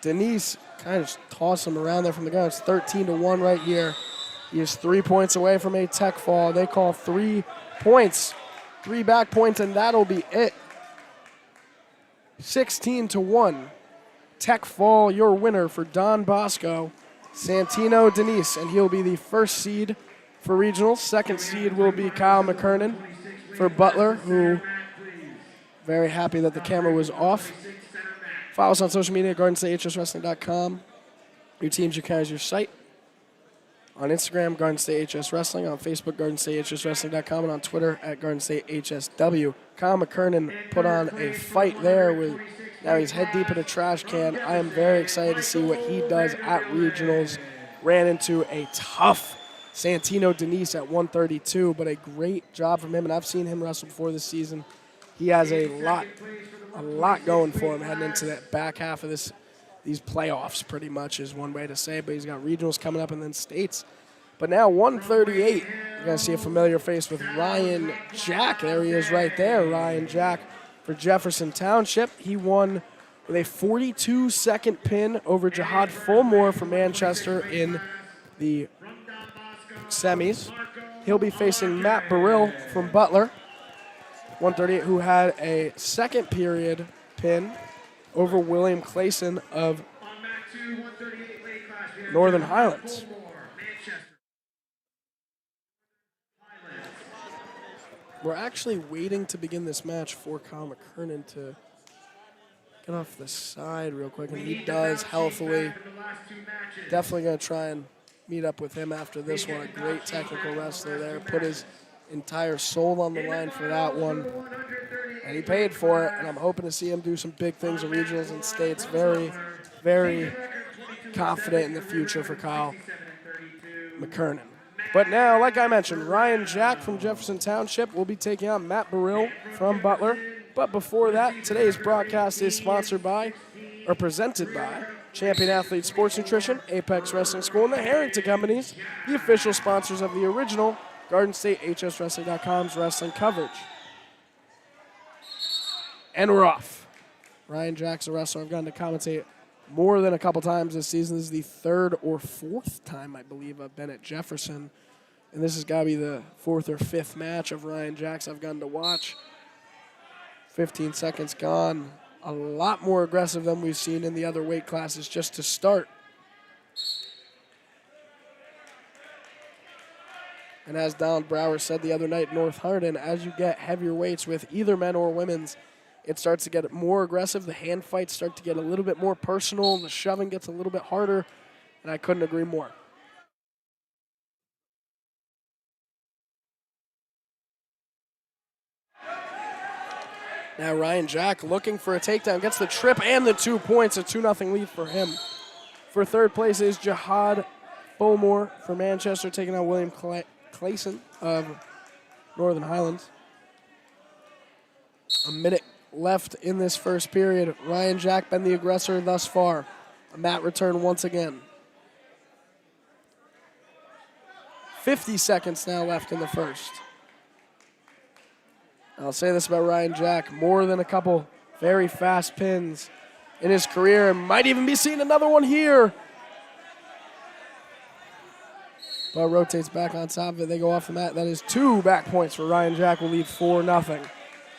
Denise kind of just toss him around there from the ground. It's 13-1 right here. He is 3 points away from a tech fall. They call 3 points, 3 back points, and that'll be it. 16-1. Tech fall, your winner for Don Bosco. Santino Denise, and he'll be the first seed for regionals. Second seed will be Kyle McKernan for Butler, who very happy that the camera was off. Follow us on social media, GardenStateHSWrestling.com. Your teams, your counties, your site. On Instagram, Garden State HS Wrestling. On Facebook, GardenStateHSWrestling.com. And on Twitter, at Garden State HSW. Kyle McKernan put on a fight there with. Now he's head deep in a trash can. I am very excited to see what he does at regionals. Ran into a tough Santino Denise at 132, but a great job from him. And I've seen him wrestle before this season. He has a lot going for him heading into that back half of these playoffs, pretty much is one way to say it. But he's got regionals coming up and then states. But now 138, you're going to see a familiar face with Ryan Jack. There he is right there, Ryan Jack. For Jefferson Township, he won with a 42-second pin over Jihad Fulmore for Manchester in the semis. He'll be facing Matt Burrill from Butler, 138, who had a second period pin over William Clayson of Northern Highlands. We're actually waiting to begin this match for Kyle McKernan to get off the side real quick, and he does healthily. Definitely going to try and meet up with him after this one. A great technical wrestler there. Put his entire soul on the line for that one. And he paid for it, and I'm hoping to see him do some big things in regionals and states. Very, very confident in the future for Kyle McKernan. But now, like I mentioned, Ryan Jack from Jefferson Township will be taking on Matt Burrill from Butler. But before that, today's broadcast is sponsored by, or presented by, Champion Athlete Sports Nutrition, Apex Wrestling School, and the Harrington Companies, the official sponsors of the original Garden State HSWrestling.com's wrestling coverage. And we're off. Ryan Jack's a wrestler I've gotten to commentate more than a couple times this season. This is the third or fourth time, I believe, I've been at Jefferson. And this has got to be the fourth or fifth match of Ryan Jack's I've gotten to watch. 15 seconds gone. A lot more aggressive than we've seen in the other weight classes just to start. And as Donald Brower said the other night in North Hardin, as you get heavier weights with either men or women's, it starts to get more aggressive. The hand fights start to get a little bit more personal. The shoving gets a little bit harder, and I couldn't agree more. Now Ryan Jack looking for a takedown, gets the trip and the 2 points, a 2-0 lead for him. For third place is Jihad Fulmore from Manchester, taking on William Clayson of Northern Highlands. A minute left in this first period. Ryan Jack been the aggressor thus far. A mat return once again. 50 seconds now left in the first. I'll say this about Ryan Jack, more than a couple very fast pins in his career, and might even be seeing another one here. But rotates back on top of it. They go off the mat. That is 2 back points for Ryan Jack, will lead 4-0.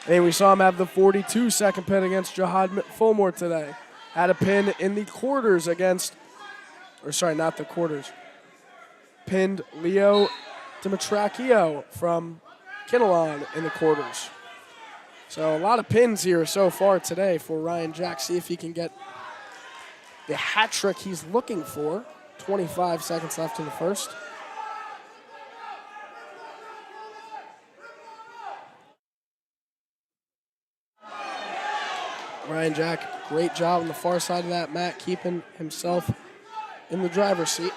And we saw him have the 42-second pin against Jihad Fulmore today. Had a pin in the quarters against, or sorry, not the quarters. Pinned Leo Dimitrachio from Kinnelon in the quarters. So a lot of pins here so far today for Ryan Jack. See if he can get the hat trick he's looking for. 25 seconds left in the first. Ryan Jack, great job on the far side of that mat, keeping himself in the driver's seat.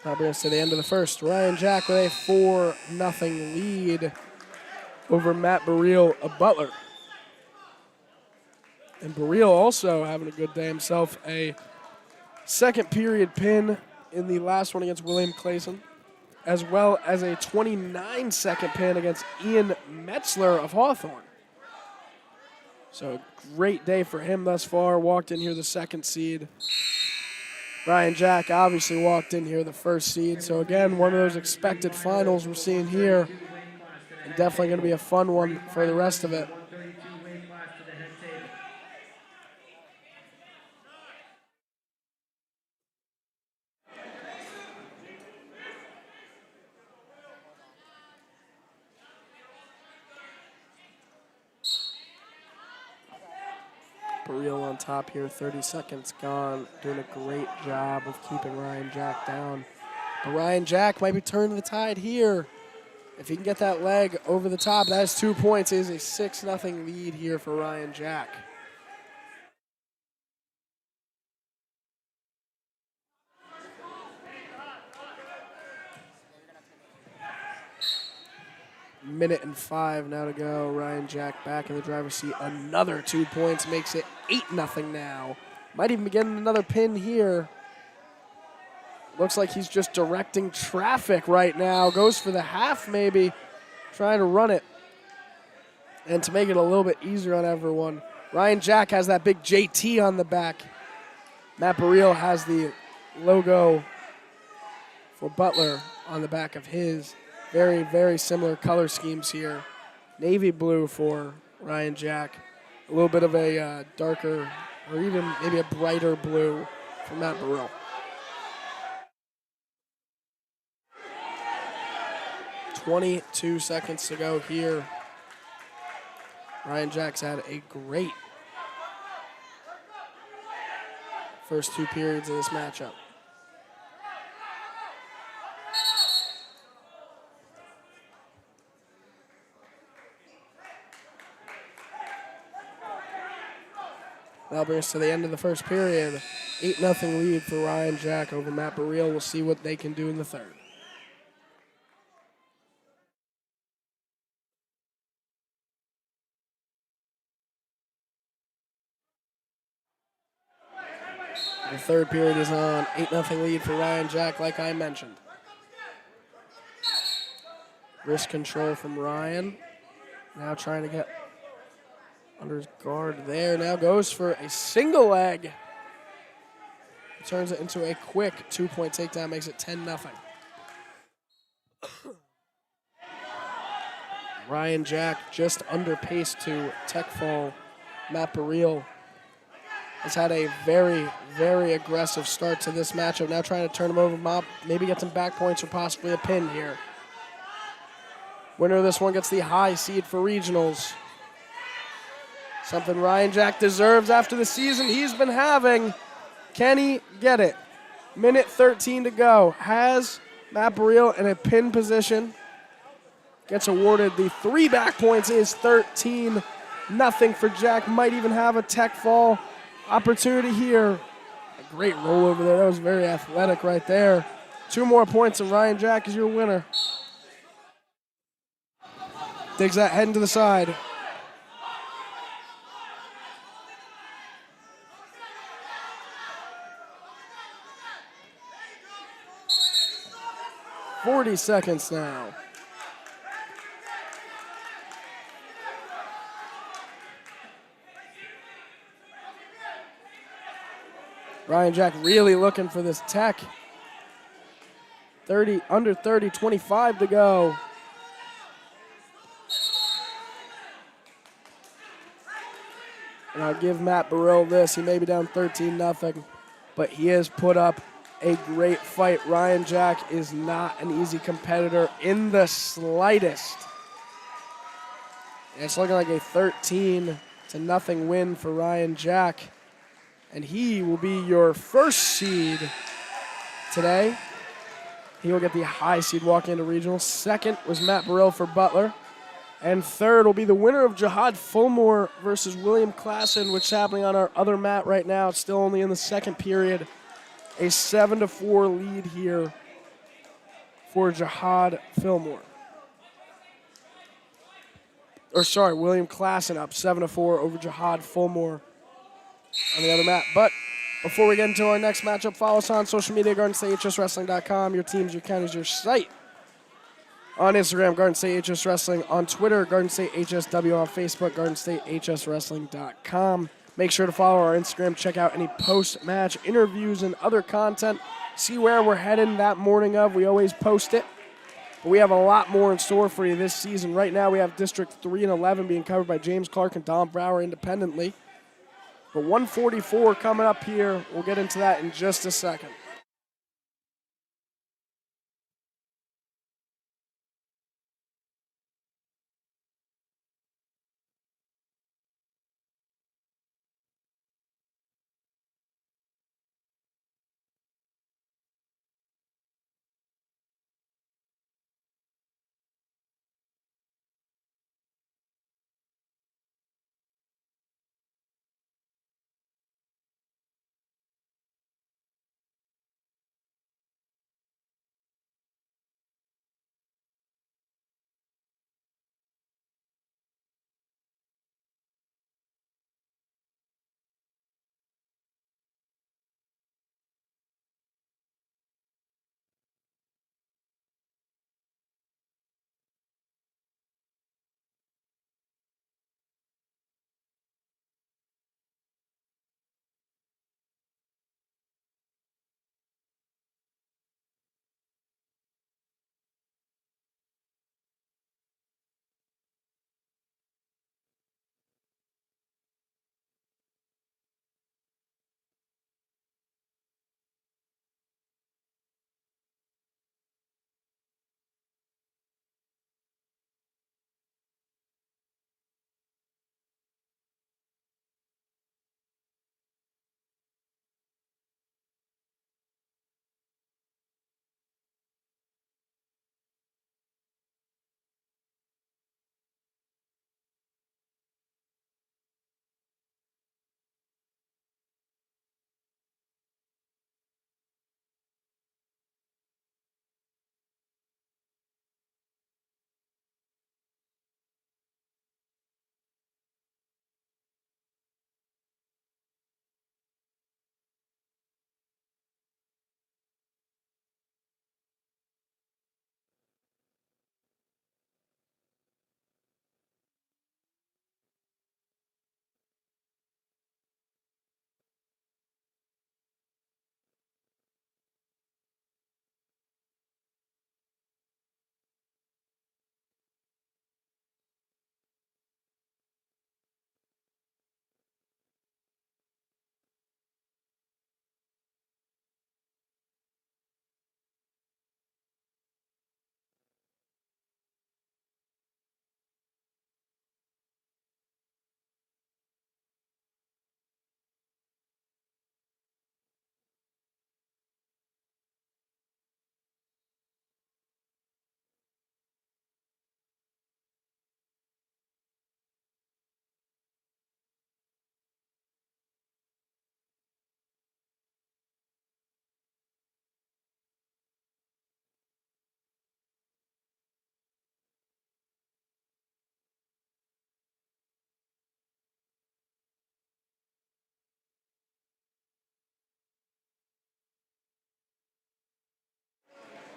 That brings us to the end of the first. Ryan Jack with a 4-0 lead over Matt Burrill of Butler. And Burrill also having a good day himself. A second period pin in the last one against William Clayson, as well as a 29-second pin against Ian Metzler of Hawthorne. So great day for him thus far. Walked in here the second seed. Ryan Jack obviously walked in here the first seed. So again, one of those expected finals we're seeing here. And definitely going to be a fun one for the rest of it. Burrill on top here, 30 seconds gone. Doing a great job of keeping Ryan Jack down. But Ryan Jack might be turning the tide here. If he can get that leg over the top, that is 2 points. It is a 6-0 lead here for Ryan Jack. Minute and 5 now to go. Ryan Jack back in the driver's seat. Another 2 points makes it 8-0 now. Might even be getting another pin here. Looks like he's just directing traffic right now. Goes for the half maybe. Trying to run it. And to make it a little bit easier on everyone, Ryan Jack has that big JT on the back. Matt Burrill has the logo for Butler on the back of his. Very, very similar color schemes here. Navy blue for Ryan Jack. A little bit of a darker, or even maybe a brighter blue for Matt Burrill. .22 seconds to go here. Ryan Jack's had a great first 2 periods of this matchup. That'll bring us to the end of the first period. 8-0 lead for Ryan Jack over Matt Burrell. We'll see what they can do in the third. The third period is on. 8-0 lead for Ryan Jack, like I mentioned. Wrist control from Ryan. Now trying to get under his guard there. Now goes for a single leg. Turns it into a quick 2-point takedown, makes it 10-0. Ryan Jack just under pace to tech fall. Matt Burrell has had a very, very aggressive start to this matchup. Now trying to turn him over, maybe get some back points or possibly a pin here. Winner of this one gets the high seed for regionals. Something Ryan Jack deserves after the season he's been having. Can he get it? Minute 13 to go. Has Matt Burrell in a pin position. Gets awarded the 3 back points. Is 13-0 for Jack. Might even have a tech fall opportunity here. A great roll over there. That was very athletic right there. 2 more points and Ryan Jack is your winner. Digs that heading to the side. "40 seconds now. Ryan Jack really looking for this tech. 25 to go. And I'll give Matt Burrell this. He may be down 13-0, but he has put up a great fight. Ryan Jack is not an easy competitor in the slightest. And it's looking like a 13-0 win for Ryan Jack. And he will be your first seed today. He will get the high seed walking into regional. Second was Matt Burrell for Butler. And third will be the winner of Jihad Fulmore versus William Klassen, which is happening on our other mat right now. It's still only in the second period. A 7-4 lead here for Jihad Fulmore. William Klassen up 7-4 over Jihad Fulmore on the other mat. But before we get into our next matchup, follow us on social media, GardenStateHSWrestling.com. Your teams, your counties, your site. On Instagram, Garden State HS Wrestling. On Twitter, Garden State HSW. On Facebook, GardenStateHSWrestling.com. Make sure to follow our Instagram. Check out any post-match interviews and other content. See where we're heading that morning of. We always post it. But we have a lot more in store for you this season. Right now, we have District 3 and 11 being covered by James Clark and Don Brower independently. But 144 coming up here. We'll get into that in just a second.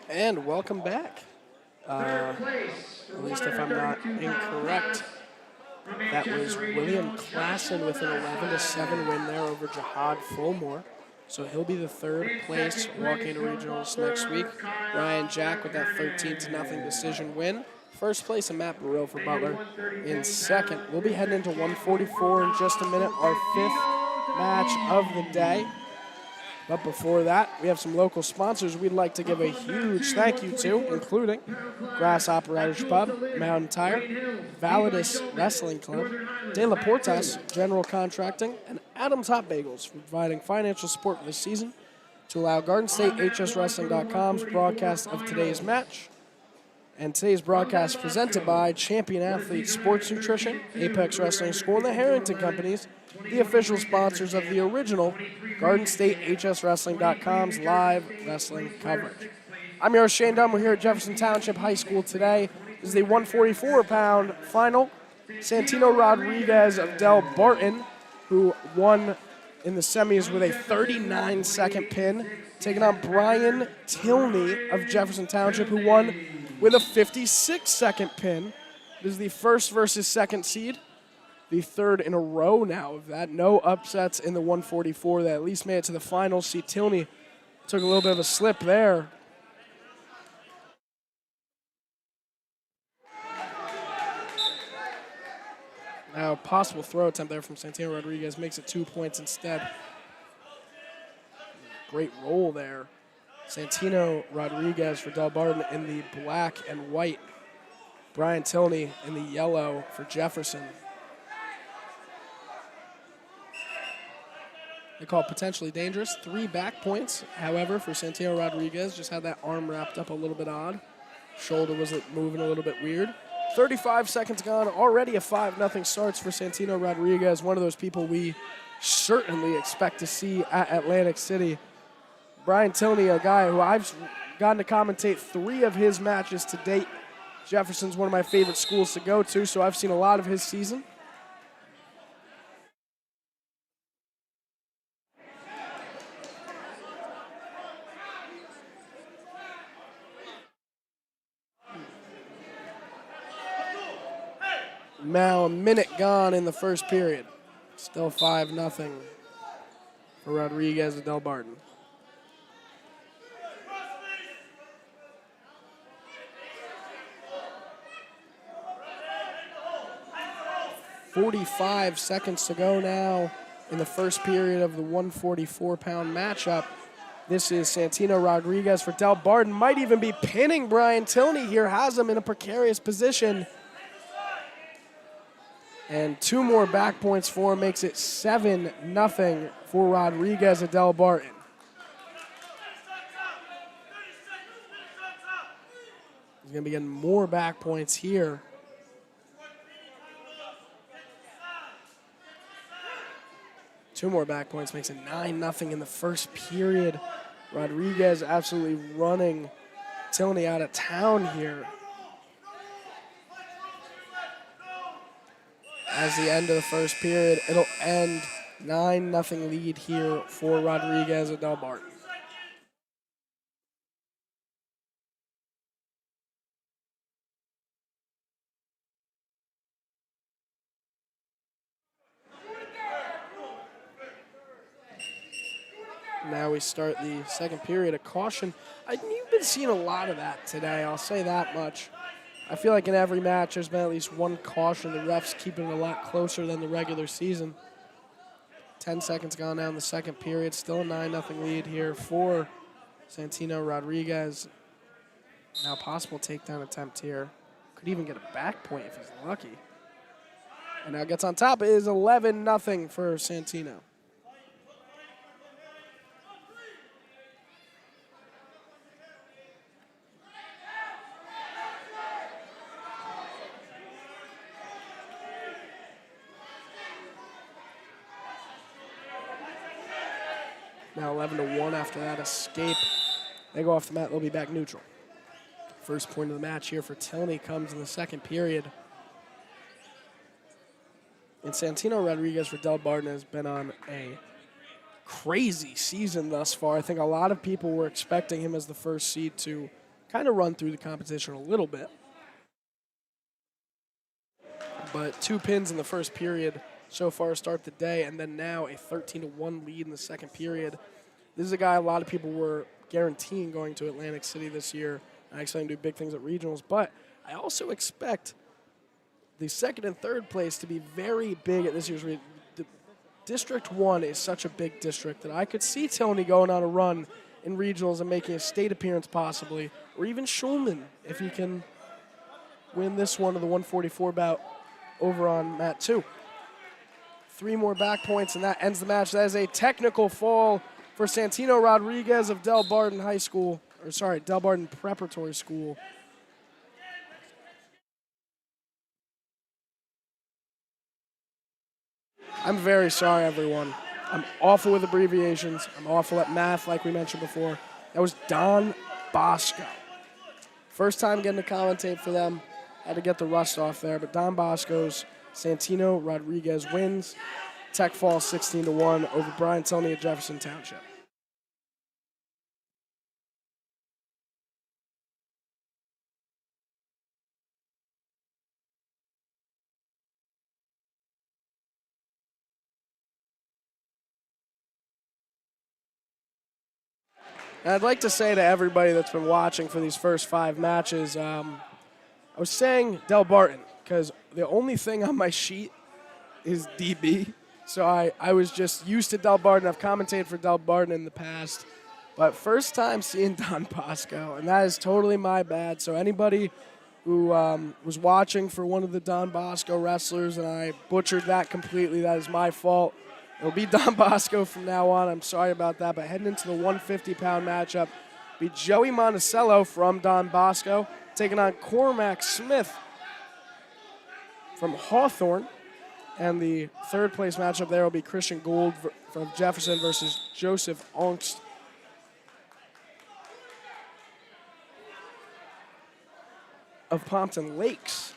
And welcome back. Third place, At least if I'm not incorrect, that was William Klassen with an 11-7 win there over Jihad Fulmore. So he'll be the third place walking to regionals next week. Ryan Jack with that 13-0 decision win. First place, and Matt Burrell for Butler in second. We'll be heading into 144 in just a minute, our fifth match of the day. But before that, we have some local sponsors we'd like to give a huge thank you to, including Grasshopper Irish Pub, Mountain Tire, Validus Wrestling Club, De La Portas General Contracting, and Adams Hot Bagels for providing financial support for this season to allow Garden State HSWrestling.com's broadcast of today's match. And today's broadcast presented by Champion Athlete Sports Nutrition, Apex Wrestling School, and the Harrington Companies, the official sponsors of the original Garden State HSWrestling.com's live wrestling coverage. I'm your host, Shane Dunn. We're here at Jefferson Township High School today. This is the 144-pound final. Santino Rodriguez of Del Barton, who won in the semis with a 39-second pin, taking on Brian Tilney of Jefferson Township, who won with a 56-second pin. This is the first versus second seed, the third in a row now of that. No upsets in the 144 that at least made it to the finals. See, Tilney took a little bit of a slip there. Now, possible throw attempt there from Santino Rodriguez makes it 2 points instead. Great roll there. Santino Rodriguez for Del Barton in the black and white. Brian Tilney in the yellow for Jefferson. They call it potentially dangerous. 3 back points, however, for Santino Rodriguez. Just had that arm wrapped up a little bit odd. Shoulder was moving a little bit weird. 35 seconds gone. Already a 5-0 starts for Santino Rodriguez. One of those people we certainly expect to see at Atlantic City. Brian Tilney, a guy who I've gotten to commentate 3 of his matches to date. Jefferson's one of my favorite schools to go to, so I've seen a lot of his season. Now a minute gone in the first period. Still 5-0 for Rodriguez of Del Barton. 45 seconds to go now in the first period of the 144-pound matchup. This is Santino Rodriguez for Del Barton. Might even be pinning Brian Tilney here. Has him in a precarious position. And 2 more back points for him makes it 7-0 for Rodriguez at Del Barton. He's going to be getting more back points here. Two more back points makes it 9-0 in the first period. Rodriguez absolutely running Tilney out of town here. As the end of the first period, it'll end 9-0 lead here for Rodriguez at Del Barton. Now we start the second period. A caution. You've been seeing a lot of that today, I'll say that much. I feel like in every match there's been at least one caution. The refs keeping it a lot closer than the regular season. 10 seconds gone now in the second period. Still a 9-0 lead here for Santino Rodriguez. Now possible takedown attempt here. Could even get a back point if he's lucky. And now gets on top. It is 11-0 for Santino. Now 11-1 after that escape. They go off the mat. They'll be back neutral. First point of the match here for Tilney comes in the second period. And Santino Rodriguez for Del Barton has been on a crazy season thus far. I think a lot of people were expecting him as the first seed to kind of run through the competition a little bit. But 2 pins in the first period so far to start the day, and then now a 13-1 lead in the second period. This is a guy a lot of people were guaranteeing going to Atlantic City this year. I expect him to do big things at regionals, but I also expect the second and third place to be very big at this year's region. District 1 is such a big district that I could see Tony going on a run in regionals and making a state appearance possibly, or even Schulman if he can win this one of the 144 bout over on mat 2. 3 more back points, and that ends the match. That is a technical fall for Santino Rodriguez of Del Barton High School, Del Barton Preparatory School. I'm very sorry, everyone. I'm awful with abbreviations. I'm awful at math, like we mentioned before. That was Don Bosco. First time getting to commentate for them. Had to get the rust off there, but Don Bosco's Santino Rodriguez wins. Tech falls 16-1 over Brian Tilney at Jefferson Township. And I'd like to say to everybody that's been watching for these first 5 matches, I was saying Del Barton because the only thing on my sheet is DB. So I was just used to Del Barton. I've commentated for Del Barton in the past. But first time seeing Don Bosco, and that is totally my bad. So anybody who was watching for one of the Don Bosco wrestlers and I butchered that completely, that is my fault. It'll be Don Bosco from now on. I'm sorry about that. But heading into the 150-pound matchup, be Joey Monticello from Don Bosco taking on Cormac Smith from Hawthorne. And the third place matchup there will be Christian Gould from Jefferson versus Joseph Ongst of Pompton Lakes.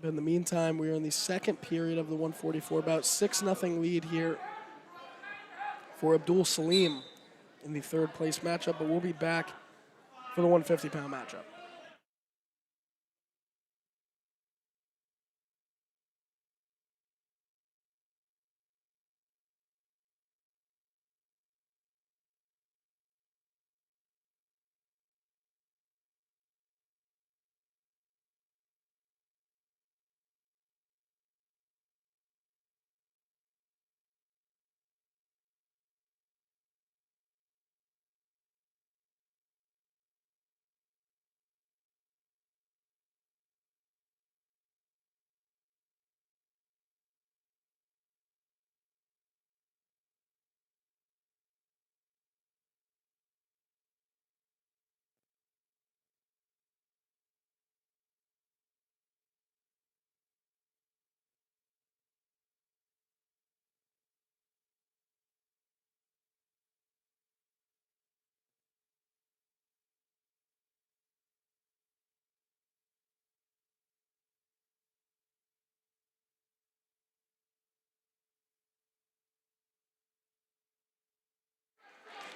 But in the meantime, we are in the second period of the 144 bout. 6-0 lead here for Abdul Salim in the third place matchup, but we'll be back for the 150-pound matchup.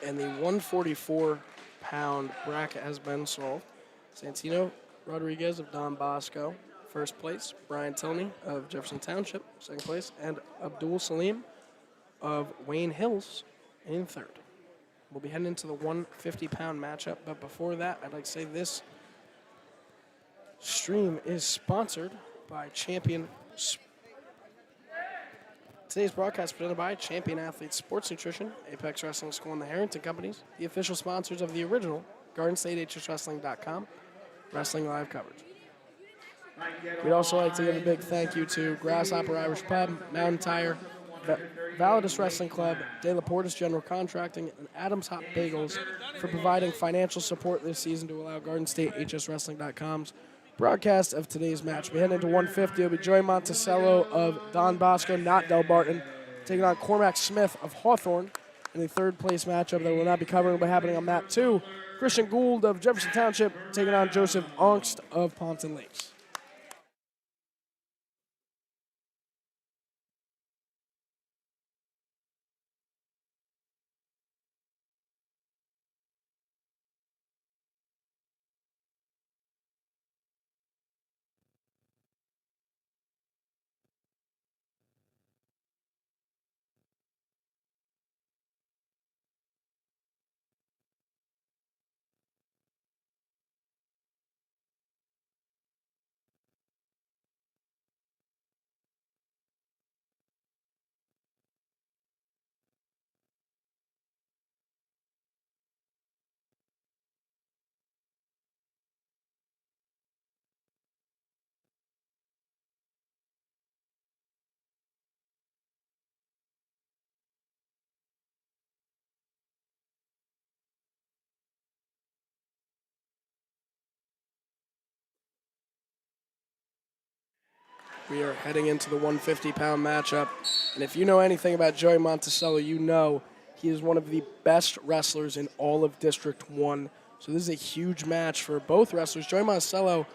And the 144-pound bracket has been solved. Santino Rodriguez of Don Bosco, first place. Brian Tilney of Jefferson Township, second place. And Abdul Salim of Wayne Hills in third. We'll be heading into the 150-pound matchup. But before that, I'd like to say this stream is sponsored by Champion. Today's broadcast is presented by Champion Athletes Sports Nutrition, Apex Wrestling School, and the Harrington Companies, the official sponsors of the original GardenStateHSWrestling.com Wrestling Live coverage. We'd also like to give a big thank you to Grasshopper Irish Pub, Mountain Tire, Validus Wrestling Club, De La Portis General Contracting, and Adams Hot Bagels for providing financial support this season to allow GardenStateHSWrestling.com's broadcast of today's match. We head into 150. It'll be Joey Monticello of Don Bosco, not Del Barton, taking on Cormac Smith of Hawthorne in the third place matchup that we'll not be covering, but happening on mat 2. Christian Gould of Jefferson Township taking on Joseph Ongst of Pompton Lakes. We are heading into the 150-pound matchup. And if you know anything about Joey Monticello, you know he is one of the best wrestlers in all of District 1. So this is a huge match for both wrestlers. Joey Monticello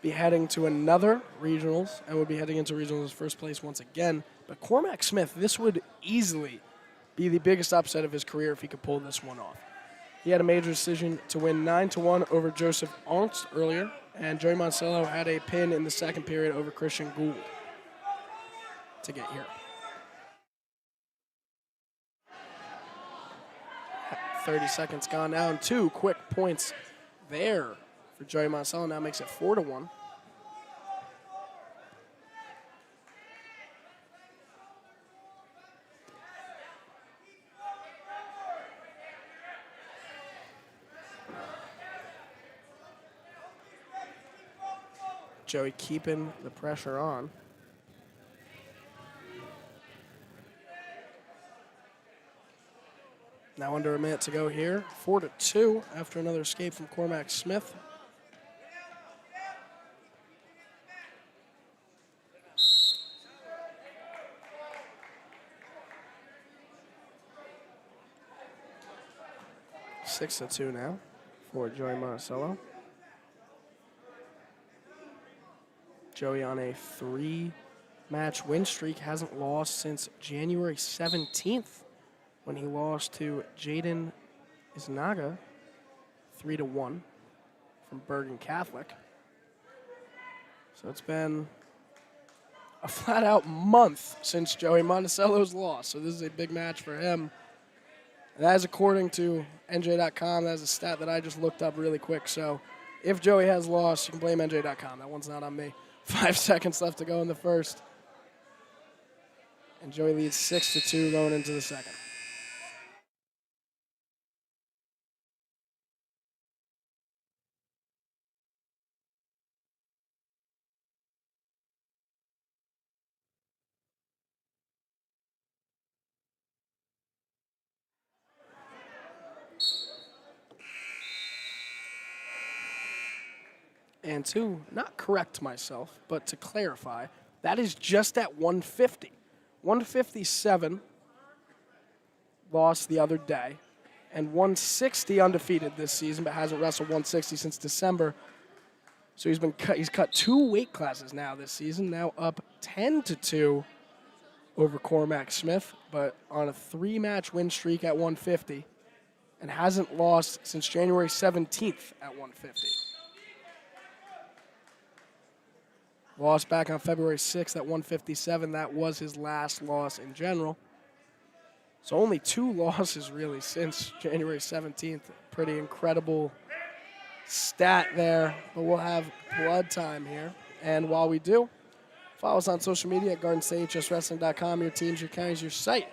be heading to another regionals and would be heading into regionals first place once again. But Cormac Smith, this would easily be the biggest upset of his career if he could pull this one off. He had a major decision to win 9-1 over Joseph Ongst earlier, and Joey Monticello had a pin in the second period over Christian Gould to get here. 30 seconds gone down. 2 quick points there for Joey Monticello. Now makes it 4-1. Joey keeping the pressure on. Now under a minute to go here. 4-2 after another escape from Cormac Smith. Six to 2 now for Joey Monticello. Joey on a 3-match win streak, hasn't lost since January 17th when he lost to Jaden Isnaga 3-1 from Bergen Catholic. So it's been a flat-out month since Joey Monticello's loss. So this is a big match for him. And that is according to NJ.com. That is a stat that I just looked up really quick. So if Joey has lost, you can blame NJ.com. That one's not on me. 5 seconds left to go in the first. And Joey leads 6-2 going into the second. And to not correct myself, but to clarify, that is just at 150. 157 lost the other day, and 160 undefeated this season, but hasn't wrestled 160 since December. So he's cut 2 weight classes now this season, now up 10-2 over Cormac Smith, but on a 3-match win streak at 150, and hasn't lost since January 17th at 150. Lost back on February 6th at 157. That was his last loss in general. So only 2 losses really since January 17th. Pretty incredible stat there. But we'll have blood time here. And while we do, follow us on social media at GardenStateHSWrestling.com. Your teams, your counties, your site.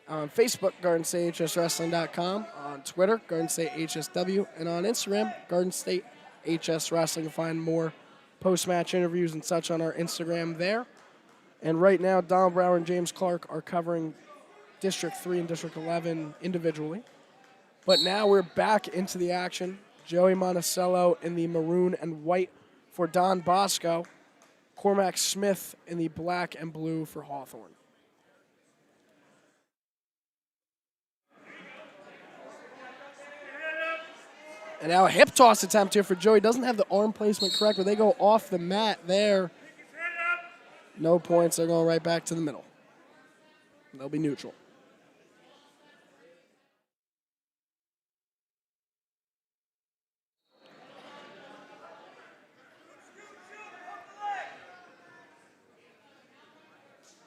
On Facebook, GardenStateHSWrestling.com. On Twitter, GardenStateHSW. And on Instagram, GardenStateHSWrestling. Find more post-match interviews and such on our Instagram there. And right now, Donald Brower and James Clark are covering District 3 and District 11 individually. But now we're back into the action. Joey Monticello in the maroon and white for Don Bosco. Cormac Smith in the black and blue for Hawthorne. And now a hip toss attempt here for Joey. Doesn't have the arm placement correct, but they go off the mat there. No points. They're going right back to the middle. They'll be neutral.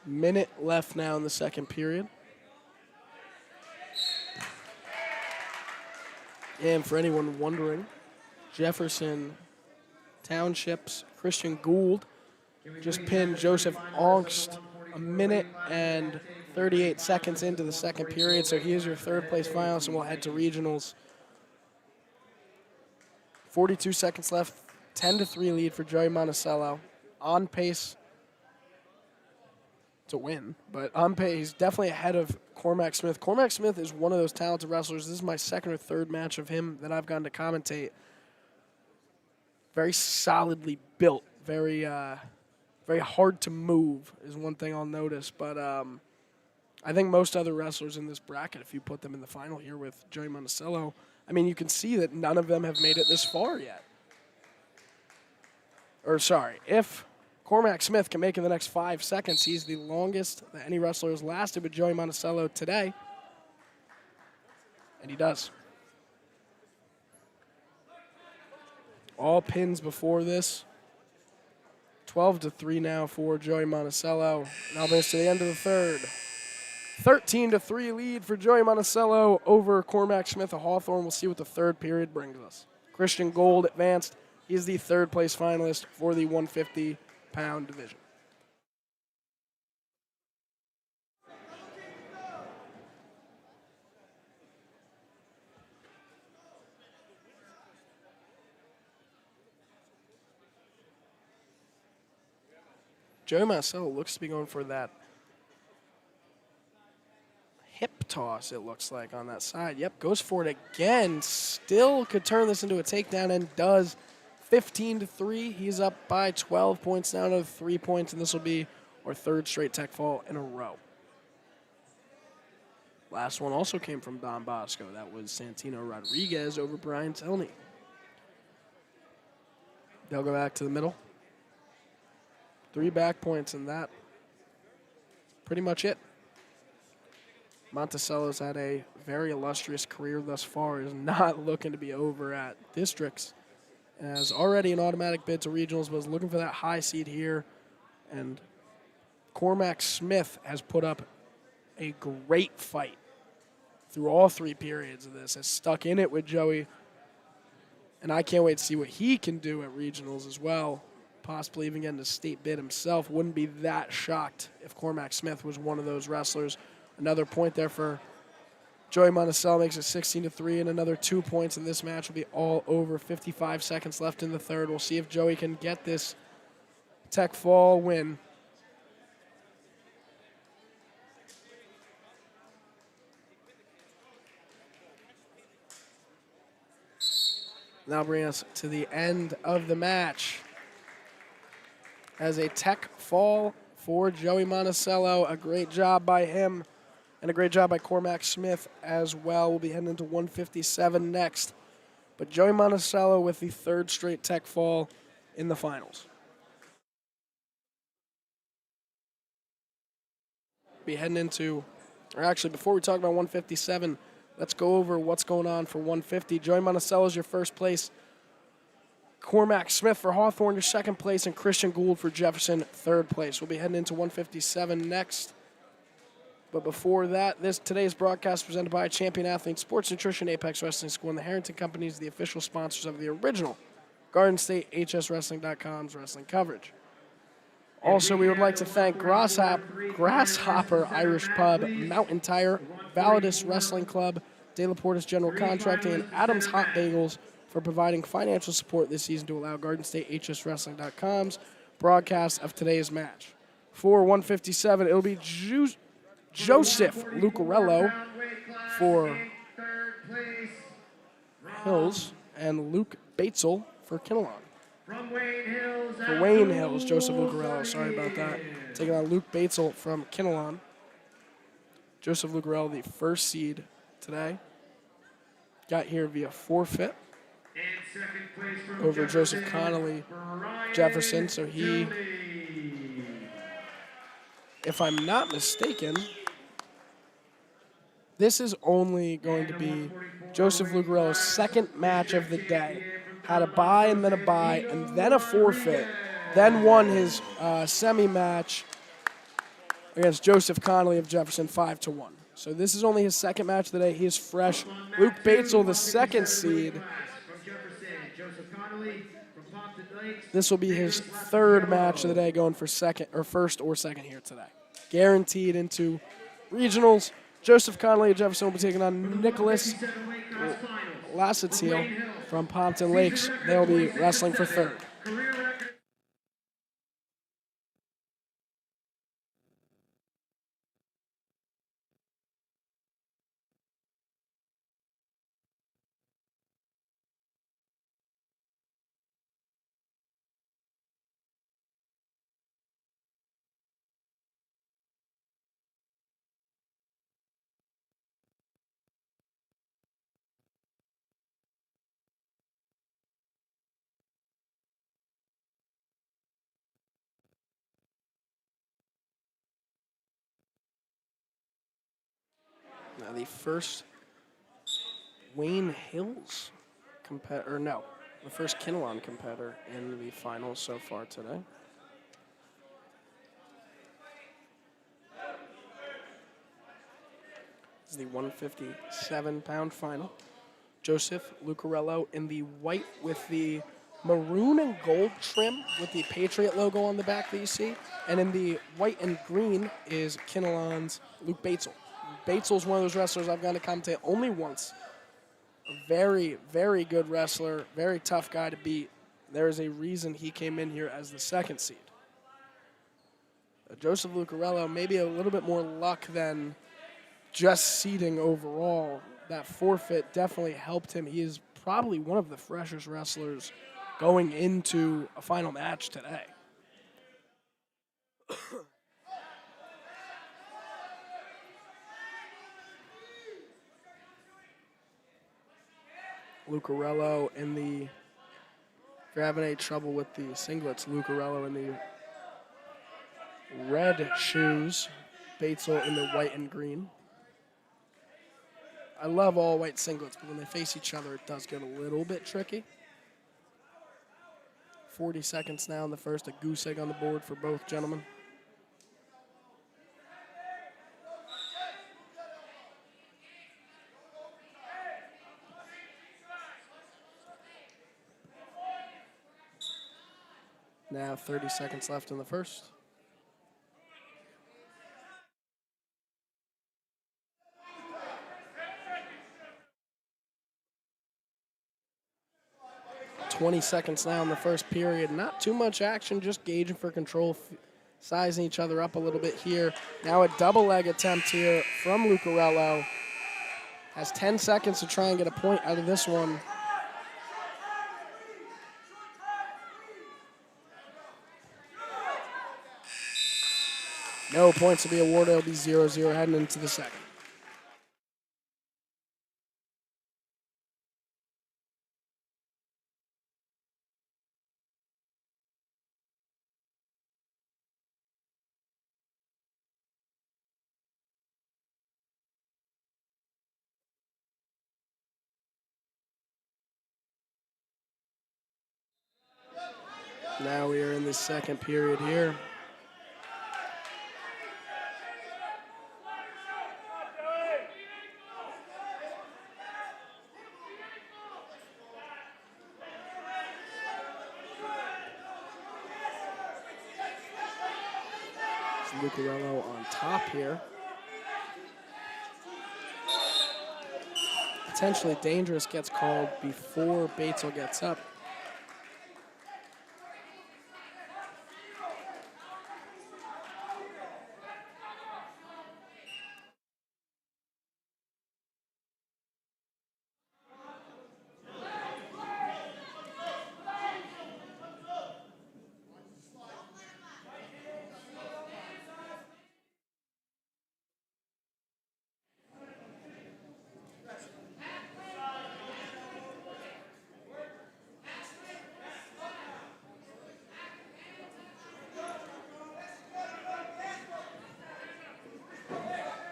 Minute left now in the second period. And for anyone wondering, Jefferson Township's Christian Gould just pinned Joseph Ongst a minute and 38 seconds into the second period. So he is your third place finalist, and we'll head to regionals. 42 seconds left, 10-3 lead for Joey Monticello. On pace to win, but on pace, he's definitely ahead of Cormac Smith. Cormac Smith is one of those talented wrestlers. This is my second or third match of him that I've gotten to commentate. Very solidly built, very Very hard to move is one thing I'll notice. But I think most other wrestlers in this bracket, if you put them in the final here with Joey Monticello, I mean, you can see that none of them have made it this far yet. Or, sorry, if Cormac Smith can make it in the next 5 seconds, he's the longest that any wrestler has lasted with Joey Monticello today. And he does. All pins before this. 12-3 now for Joey Monticello. Now brings to the end of the third. 13-3 lead for Joey Monticello over Cormac Smith of Hawthorne. We'll see what the third period brings us. Christian Gold advanced. He is the third place finalist for the 150-pound division. Joey Monticello looks to be going for that hip toss, it looks like, on that side. Yep, goes for it again. Still could turn this into a takedown and does. 15-3. He's up by 12 points now to 3 points, and this will be our third straight tech fall in a row. Last one also came from Don Bosco. That was Santino Rodriguez over Brian Telney. They'll go back to the middle. 3 back points, and that pretty much it. Monticello's had a very illustrious career thus far. Is not looking to be over at districts. As already an automatic bid to regionals, was looking for that high seed here. And Cormac Smith has put up a great fight through all 3 periods of this. Has stuck in it with Joey. And I can't wait to see what he can do at regionals as well. Possibly even getting a state bid himself. Wouldn't be that shocked if Cormac Smith was one of those wrestlers. Another point there for Joey Monticello, makes it 16-3, and another 2 points in this match will be all over. 55 seconds left in the third. We'll see if Joey can get this tech fall win. Now bring us to the end of the match. As a tech fall for Joey Monticello, a great job by him. And a great job by Cormac Smith as well. We'll be heading into 157 next. But Joey Monticello with the third straight tech fall in the finals. Be heading into, or actually before we talk about 157, let's go over what's going on for 150. Joey Monticello is your first place. Cormac Smith for Hawthorne, your second place, and Christian Gould for Jefferson, third place. We'll be heading into 157 next. But before that, today's broadcast presented by Champion Athlete Sports Nutrition, Apex Wrestling School, and the Harrington Companies, the official sponsors of the original Garden State HSWrestling.com's wrestling coverage. Also, we would like to thank Grasshopper Irish Pub, Mountain Tire, Validus Wrestling Club, De La Porta's General Contracting, and Adams Hot Bagels for providing financial support this season to allow Garden State HSWrestling.com's broadcast of today's match. For 157, it'll be Joseph Lucarello for Hills and Luke Batesel for Kinnelon. For Wayne Hills, Joseph Lucarello, sorry about that. Taking on Luke Batesel from Kinnelon. Joseph Lucarello, the first seed today. Got here via forfeit over Joseph Connolly Jefferson, so he, if I'm not mistaken, this is only going to be Joseph Lucarello's second match of the day. Had a bye and then a bye and then a forfeit, then won his semi-match against Joseph Connolly of Jefferson 5-1. So this is only his second match of the day. He is fresh. Luke Batesel, the second seed. This will be his third match of the day, going for first or second here today. Guaranteed into regionals. Joseph Connolly of Jefferson will be taking on Nicholas Lassetil from Pompton Lakes. They'll be wrestling for third. the first Wayne Hills competitor, the first Kinnelon competitor in the finals so far today. This is the 157-pound final. Joseph Lucarello in the white with the maroon and gold trim with the Patriot logo on the back that you see. And in the white and green is Kinnelon's Luke Batesel. Batesel's one of those wrestlers I've gone to commentate only once. A very, very good wrestler, very tough guy to beat. There is a reason he came in here as the second seed. Joseph Lucarello, maybe a little bit more luck than just seeding overall. That forfeit definitely helped him. He is probably one of the freshest wrestlers going into a final match today. Lucarello in the, if you're having any trouble with the singlets, Lucarello in the red shoes, Batesel in the white and green. I love all white singlets, but when they face each other, it does get a little bit tricky. 40 seconds now in the first, a goose egg on the board for both gentlemen. Now 30 seconds left in the first. .20 seconds now in the first period. Not too much action, just gauging for control, sizing each other up a little bit here. Now a double leg attempt here from Lucarello. Has 10 seconds to try and get a point out of this one. No points to be awarded. It'll be 0-0 heading into the second. Now we are in the second period here. Lucarello on top here. Potentially dangerous gets called before Batesel gets up.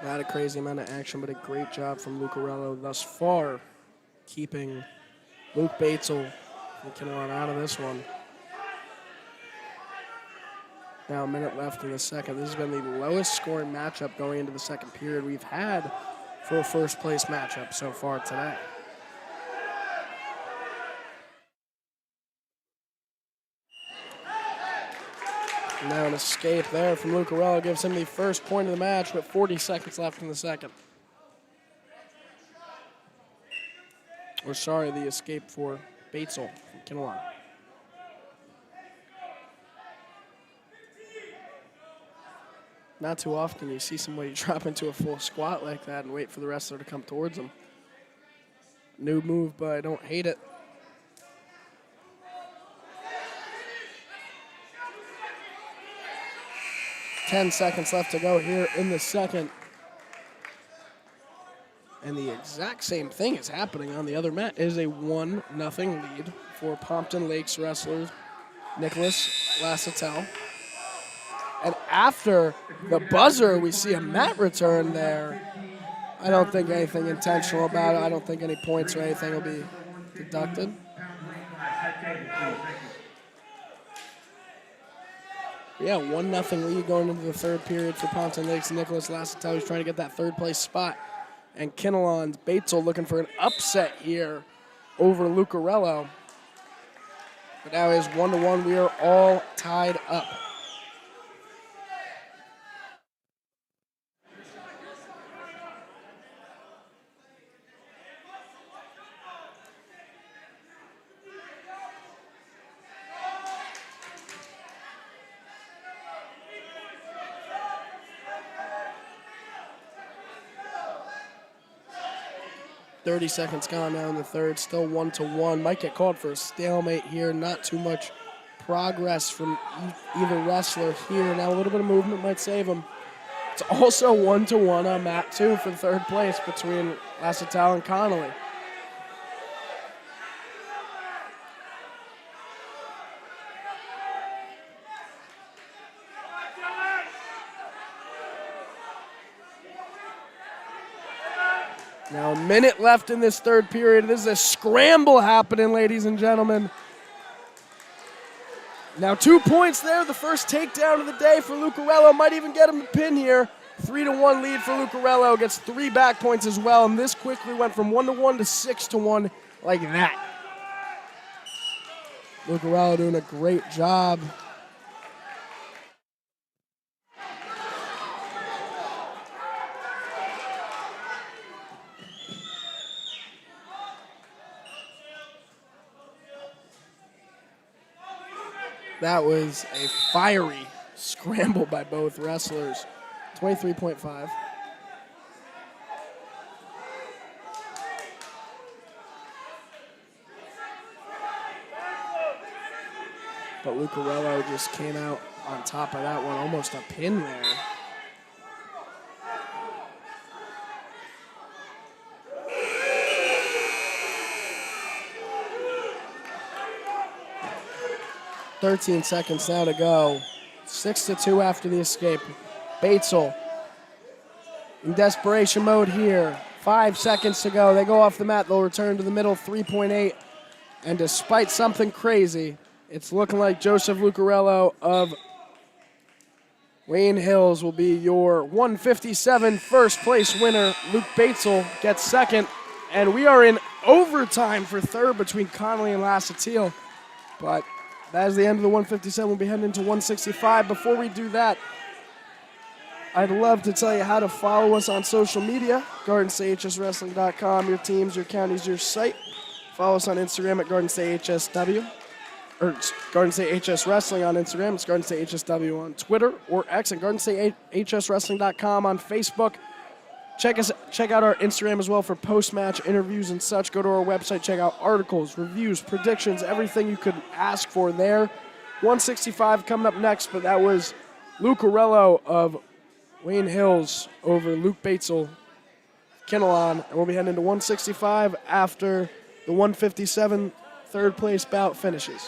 Not a crazy amount of action, but a great job from Lucarello thus far, keeping Luke Batesel from Kinnelon out of this one. Now a minute left in the second. This has been the lowest scoring matchup going into the second period we've had for a first place matchup so far today. Now an escape there from Lucarello gives him the first point of the match with 40 seconds left in the second. Or sorry, the escape for Batesel from Kinnelon. Not too often you see somebody drop into a full squat like that and wait for the wrestler to come towards them. New move, but I don't hate it. Ten seconds left to go here in the second. And the exact same thing is happening on the other mat. It is a 1-0 lead for Pompton Lakes wrestler Nicholas Lassatel. And after the buzzer, we see a mat return there. I don't think anything intentional about it. I don't think any points or anything will be deducted. Yeah, 1-0 lead going into the third period for Ponce Lakes. Nicholas Lassatelli is trying to get that third place spot. And Kinnelon Batesel looking for an upset here over Lucarello. But now it is 1-1. We are all tied up. .30 seconds gone now in the third, still 1-1. Might get called for a stalemate here. Not too much progress from either wrestler here. Now a little bit of movement might save them. It's also 1-1 on mat 2 for third place between Lassatal and Connolly. Now a minute left in this third period. This is a scramble happening, ladies and gentlemen. Now 2 points there. The first takedown of the day for Lucarello. Might even get him a pin here. 3-1 lead for Lucarello. Gets 3 back points as well. And this quickly went from 1-1 to 6-1 like that. Lucarello doing a great job. That was a fiery scramble by both wrestlers. 23.5. But Lucarello just came out on top of that one, almost a pin there. .13 seconds now to go. 6-2 after the escape. Batesel in desperation mode here. 5 seconds to go. They go off the mat. They'll return to the middle, 3.8. And despite something crazy, it's looking like Joseph Lucarello of Wayne Hills will be your 157 first place winner. Luke Batesel gets second. And we are in overtime for third between Connolly and Lassatiel. But that is the end of the 157. We'll be heading into 165. Before we do that, I'd love to tell you how to follow us on social media. GardenStateHSWrestling.com, your teams, your counties, your site. Follow us on Instagram at GardenStateHSW, or Garden State HS Wrestling on Instagram. It's Garden State HSW on Twitter or X, and GardenStateHSWrestling.com on Facebook. Check out our Instagram as well for post-match interviews and such. Go to our website, check out articles, reviews, predictions, everything you could ask for there. 165 coming up next, but that was Lucarello of Wayne Hills over Luke Batesel, Kinnelon. And we'll be heading into 165 after the 157 third place bout finishes.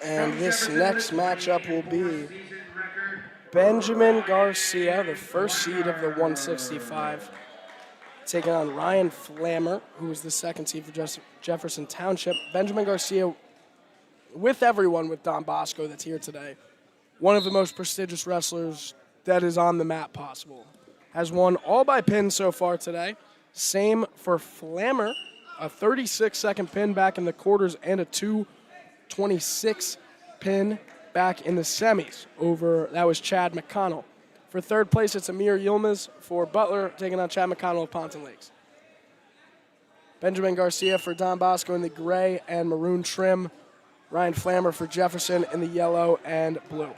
And this next matchup will be Benjamin Garcia, the first seed of the 165, taking on Ryan Flammer, who is the second seed for Jefferson Township. Benjamin Garcia, with everyone with Don Bosco that's here today, one of the most prestigious wrestlers that is on the map possible. Has won all by pin so far today. Same for Flammer, a 36-second pin back in the quarters and a 2:26 pin back in the semis over, that was Chad McConnell. For third place, it's Amir Yilmaz for Butler, taking on Chad McConnell of Ponton Lakes. Benjamin Garcia for Don Bosco in the gray and maroon trim. Ryan Flammer for Jefferson in the yellow and blue.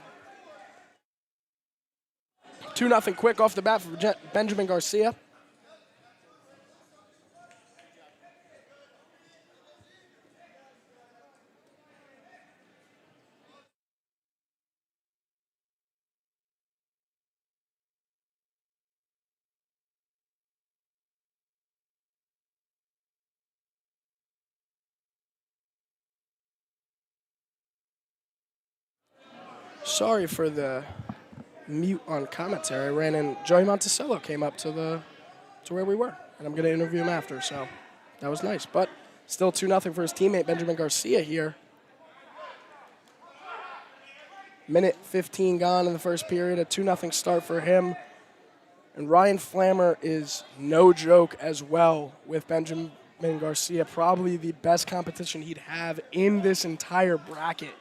2-0 quick off the bat for Benjamin Garcia. Sorry for the mute on commentary. I ran in. Joey Monticello came up to where we were, and I'm going to interview him after, so that was nice. But still 2-0 for his teammate Benjamin Garcia here. Minute 15 gone in the first period, a 2-0 start for him. And Ryan Flammer is no joke as well with Benjamin Garcia, probably the best competition he'd have in this entire bracket.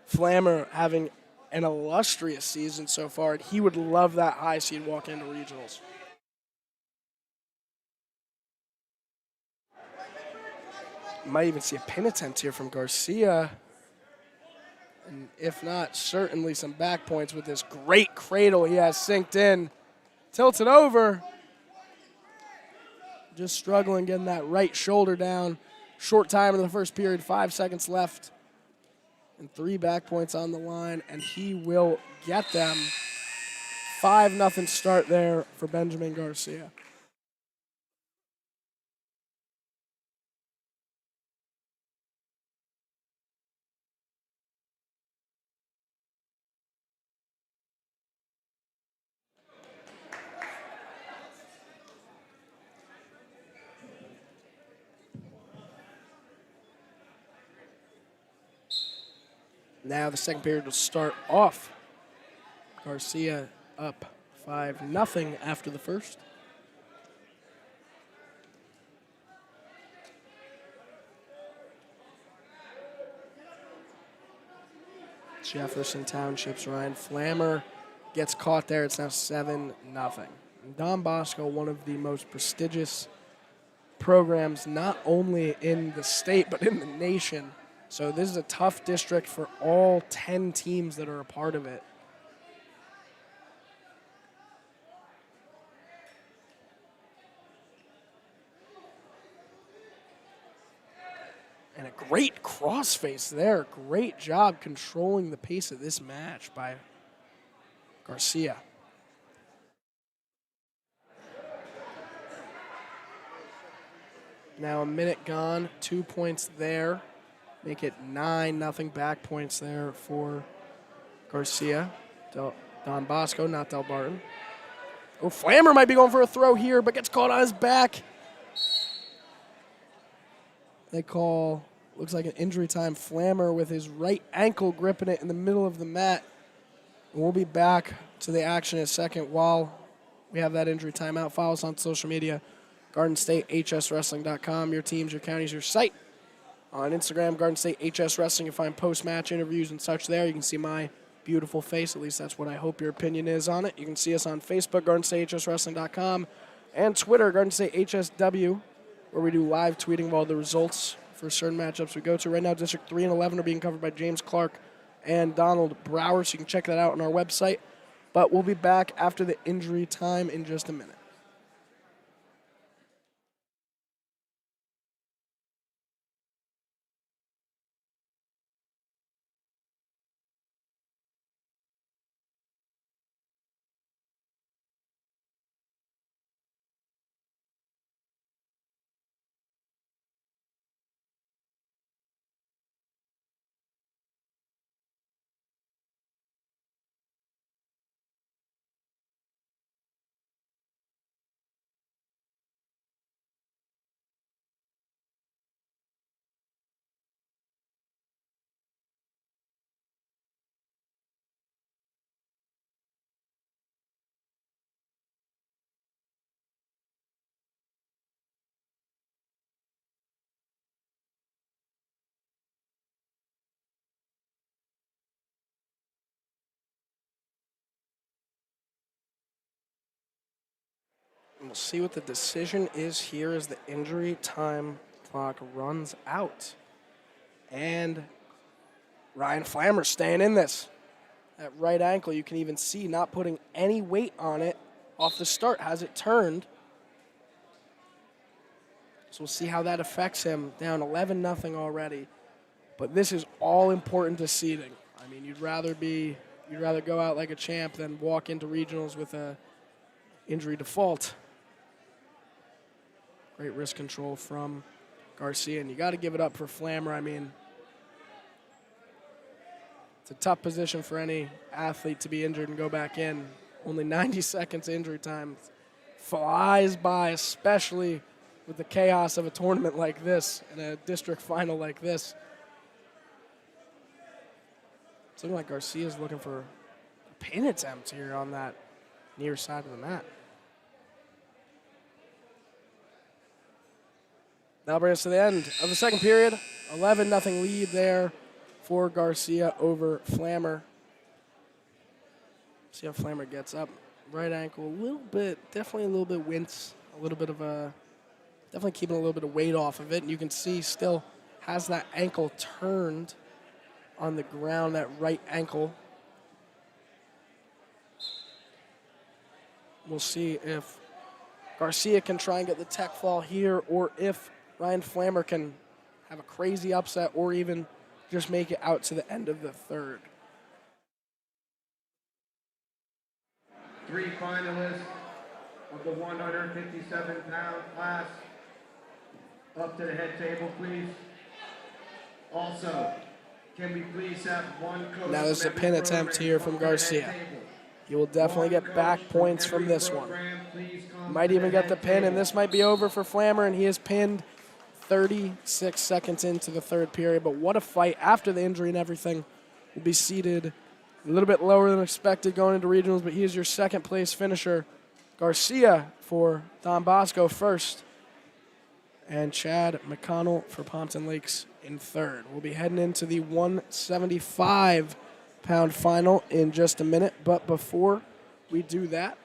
Flammer having an illustrious season so far, and he would love that high seed walk into regionals. Might even see a pin attempt here from Garcia. And if not, certainly some back points with this great cradle he has synced in. Tilted over. Just struggling getting that right shoulder down. Short time in the first period, 5 seconds left. And 3 back points on the line, and he will get them. 5-0 start there for Benjamin Garcia. Now the second period will start off. Garcia up 5-0 after the first. Jefferson Township's Ryan Flammer gets caught there. It's now 7-0. Don Bosco, one of the most prestigious programs, not only in the state, but in the nation. So this is a tough district for all 10 teams that are a part of it. And a great crossface there. Great job controlling the pace of this match by Garcia. Now a minute gone, 2 points there. Make it 9-0 back points there for Garcia. Don Bosco, not Del Barton. Oh, Flammer might be going for a throw here, but gets caught on his back. They call, looks like an injury time. Flammer with his right ankle gripping it in the middle of the mat. And we'll be back to the action in a second while we have that injury timeout. Follow us on social media, Garden State, HSWrestling.com, your teams, your counties, your site. On Instagram, Garden State HS Wrestling, you find post-match interviews and such there. You can see my beautiful face. At least that's what I hope your opinion is on it. You can see us on Facebook, GardenStateHSWrestling.com, and Twitter, Garden State HSW, where we do live tweeting of all the results for certain matchups we go to. Right now, District 3 and 11 are being covered by James Clark and Donald Brower, so you can check that out on our website. But we'll be back after the injury time in just a minute. We'll see what the decision is here as the injury time clock runs out. And Ryan Flammer staying in this. That right ankle, you can even see not putting any weight on it off the start. Has it turned? So we'll see how that affects him. Down 11-0 already. But this is all important to seeding. I mean, you'd rather go out like a champ than walk into regionals with a injury default. Great wrist control from Garcia, and you got to give it up for Flammer. I mean, it's a tough position for any athlete to be injured and go back in. Only 90 seconds injury time. Flies by, especially with the chaos of a tournament like this and a district final like this. It's looking like Garcia's looking for a pin attempt here on that near side of the mat. That'll bring us to the end of the second period. 11-0 lead there for Garcia over Flammer. See how Flammer gets up. Right ankle, a little bit, definitely a little bit wince, a little bit of a, definitely keeping a little bit of weight off of it. And you can see still has that ankle turned on the ground, that right ankle. We'll see if Garcia can try and get the tech fall here or if Ryan Flammer can have a crazy upset or even just make it out to the end of the third. 3 finalists of the 157-pound class. Up to the head table, please. Also, can we please have one coach? Now there's a pin attempt here from Garcia. He will definitely get back points from this one. Might even get the pin, and this might be over for Flammer, and he is pinned 36 seconds into the third period. But what a fight after the injury and everything. Will be seated a little bit lower than expected going into regionals, but he is your second place finisher. Garcia for Don Bosco first, and Chad McConnell for Pompton Lakes in third. We'll be heading into the 175-pound final in just a minute, but before we do that,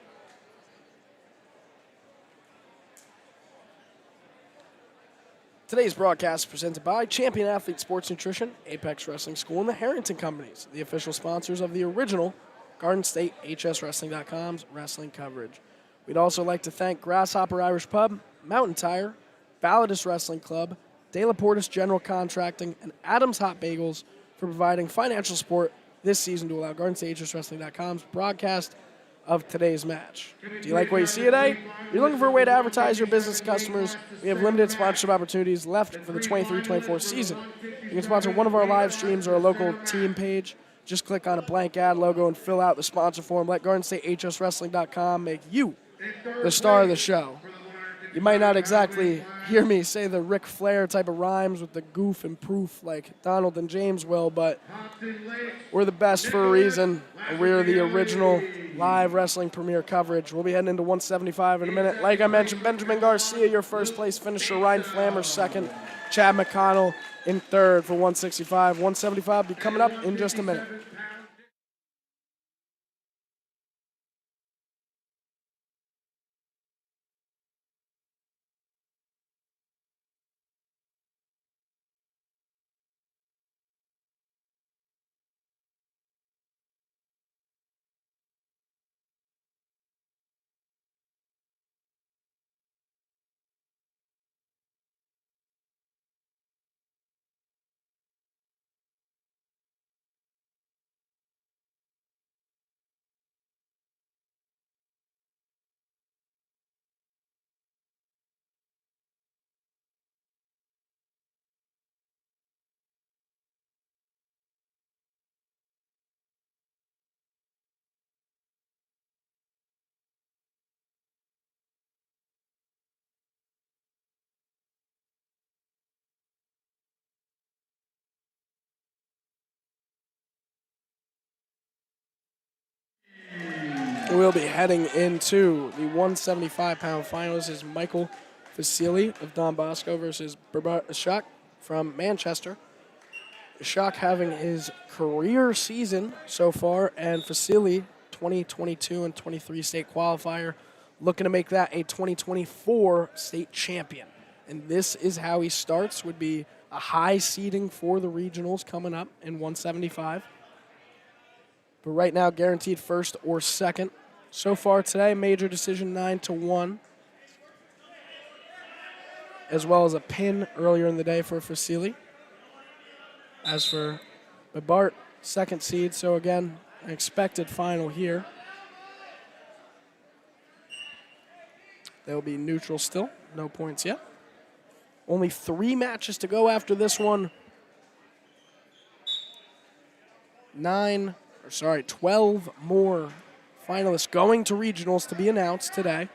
today's broadcast is presented by Champion Athlete Sports Nutrition, Apex Wrestling School, and the Harrington Companies, the official sponsors of the original Garden State HSWrestling.com's wrestling coverage. We'd also like to thank Grasshopper Irish Pub, Mountain Tire, Validus Wrestling Club, De La Portis General Contracting, and Adams Hot Bagels for providing financial support this season to allow Garden State HSWrestling.com's broadcast of today's match. Do you like what you see today? You're looking for a way to advertise your business to customers? We have limited sponsorship opportunities left for the 23-24 season. You can sponsor one of our live streams or a local team page. Just click on a blank ad logo and fill out the sponsor form. Let Garden State HSWrestling.com make you the star of the show. You might not exactly hear me say the Ric Flair type of rhymes with the goof and proof like Donald and James will, but we're the best for a reason, and we're the original live wrestling premiere coverage. We'll be heading into 175 in a minute. Like I mentioned, Benjamin Garcia, your first place finisher, Ryan Flammer second, Chad McConnell in third for 165. 175 will be coming up in just a minute. We'll be heading into the 175-pound finals. This is Michael Vasili of Don Bosco versus Berbert Ashok from Manchester. Ashok having his career season so far, and Vasili, 2022 and 23 state qualifier, looking to make that a 2024 state champion. And this is how he starts, would be a high seeding for the regionals coming up in 175. But right now, guaranteed first or second. So far today, major decision 9-1, as well as a pin earlier in the day for Vasily. As for Bart, second seed, so again, an expected final here. They'll be neutral still, no points yet. Only 3 matches to go after this one. 12 more finalists going to regionals to be announced today.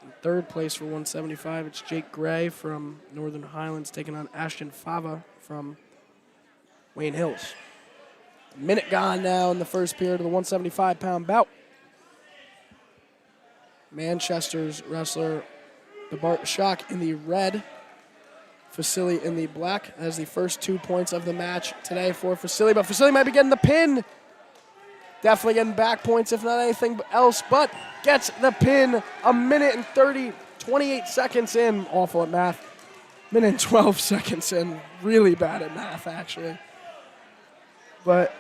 In third place for 175, it's Jake Gray from Northern Highlands taking on Ashton Fava from Wayne Hills. A minute gone now in the first period of the 175-pound bout. Manchester's wrestler, Bart Shock, in the red. Vasily in the black as the first 2 points of the match today for Vasily. But Vasily might be getting the pin. Definitely getting back points, if not anything else, but gets the pin a minute and 28 seconds in. Awful at math. Minute and 12 seconds in. Really bad at math, actually. But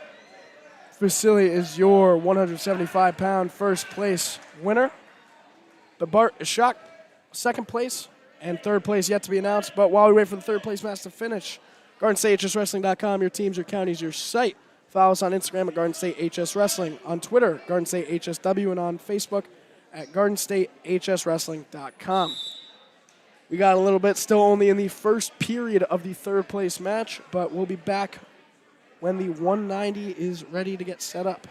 Vasily is your 175-pound first place winner. The Bart Shock, second place, and third place yet to be announced. But while we wait for the third place match to finish, GardenStateHSWrestling.com, your teams, your counties, your site. Follow us on Instagram at Garden State HS Wrestling, on Twitter, Garden State HSW, and on Facebook at GardenStateHSWrestling.com. We got a little bit still only in the first period of the third place match, but we'll be back when the 190 is ready to get set up.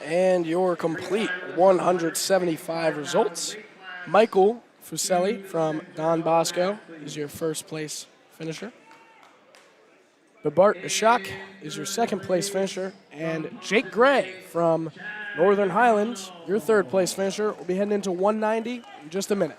And your complete 175 results. Michael Fuselli from Don Bosco is your first place finisher. Babart Ashok is your second place finisher. And Jake Gray from Northern Highlands, your third place finisher. Will be heading into 190 in just a minute.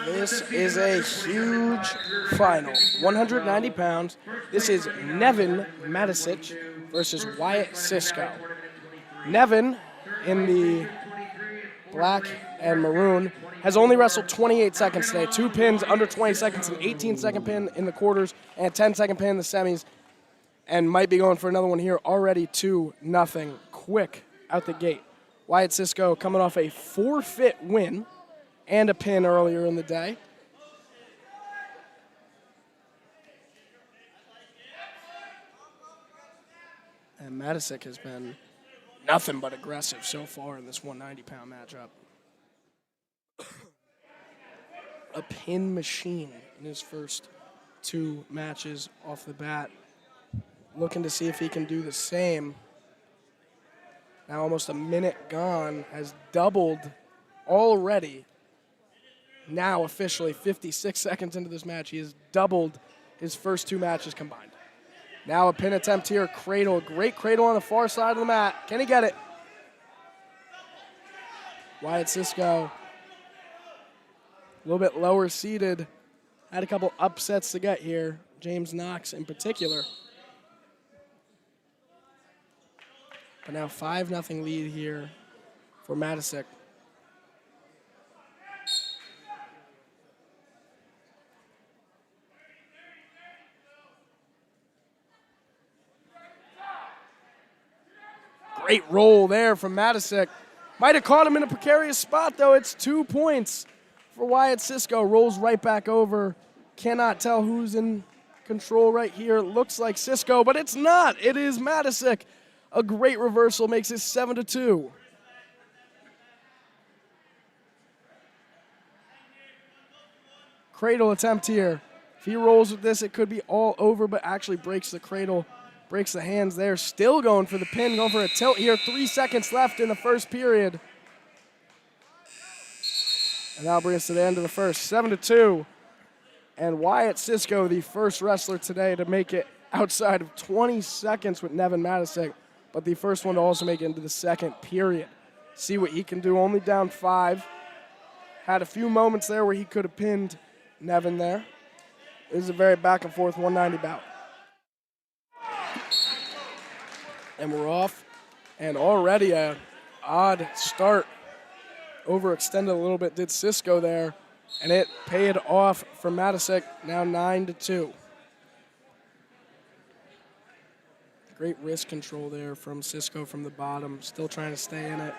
This is a huge final. 190 pounds. This is Nevin Matisic versus Wyatt Cisco. Nevin, in the black and maroon, has only wrestled 28 seconds today. 2 pins under 20 seconds, an 18-second pin in the quarters, and a 10-second pin in the semis, and might be going for another one here. Already 2-0, quick out the gate. Wyatt Cisco coming off a forfeit win and a pin earlier in the day. And Matisic has been nothing but aggressive so far in this 190-pound matchup. A pin machine in his first 2 matches off the bat. Looking to see if he can do the same. Now almost a minute gone, has doubled already. Now officially 56 seconds into this match, he has doubled his first 2 matches combined. Now a pin attempt here, cradle, great cradle on the far side of the mat. Can he get it? Wyatt Cisco, a little bit lower seated, had a couple upsets to get here, James Knox in particular. But now 5-0 lead here for Matisic. Great roll there from Matisic. Might have caught him in a precarious spot, though. It's 2 points for Wyatt Cisco. Rolls right back over. Cannot tell who's in control right here. Looks like Cisco, but it's not. It is Matisic. A great reversal makes it 7-2. Cradle attempt here. If he rolls with this, it could be all over, but actually breaks the cradle. Breaks the hands there. Still going for the pin, going for a tilt here. 3 seconds left in the first period. And that'll bring us to the end of the first. 7-2. And Wyatt Cisco, the first wrestler today to make it outside of 20 seconds with Nevin Matisic, but the first one to also make it into the second period. See what he can do. Only down 5. Had a few moments there where he could have pinned Nevin there. This is a very back-and-forth 190 bout. And we're off, and already a odd start. Overextended a little bit, did Cisco there, and it paid off for Matisic, now 9-2. Great wrist control there from Cisco from the bottom, still trying to stay in it.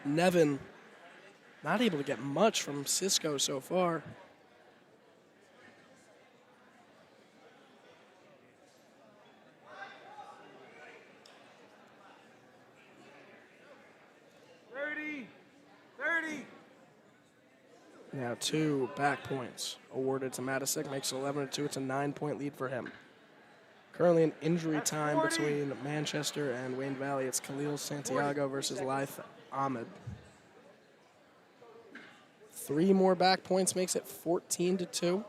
Nevin not able to get much from Cisco so far. Now 2 back points awarded to Matisic, makes it 11-2. It's a 9-point lead for him. Currently in injury time between Manchester and Wayne Valley. It's Khalil Santiago versus Laith Ahmed. 3 more back points makes it 14-2.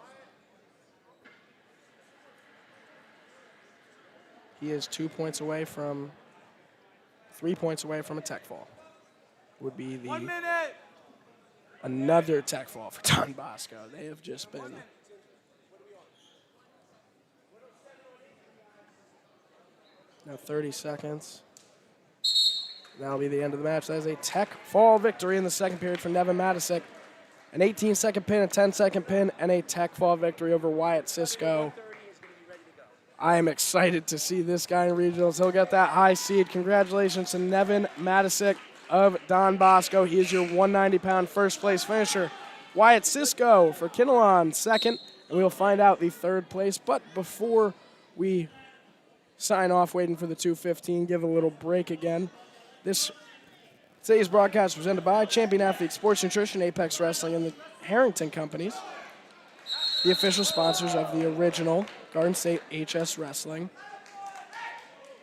He is 3 points away from a tech fall. Would be the 1 minute. another tech fall for Don Bosco. They have just been now 30 seconds. That'll be the end of the match. That is a tech fall victory in the second period for Nevin Matisic. An 18-second pin, a 10-second pin, and a tech fall victory over Wyatt Cisco. I am excited to see this guy in regionals. He'll get that high seed. Congratulations to Nevin Matisic of Don Bosco. He is your 190-pound first-place finisher. Wyatt Cisco for Kinnelon second, and we'll find out the third place. But before we sign off, waiting for the 2:15, give a little break again. Today's broadcast was presented by Champion Athlete Sports Nutrition, Apex Wrestling, and the Harrington Companies, the official sponsors of the original Garden State HS Wrestling.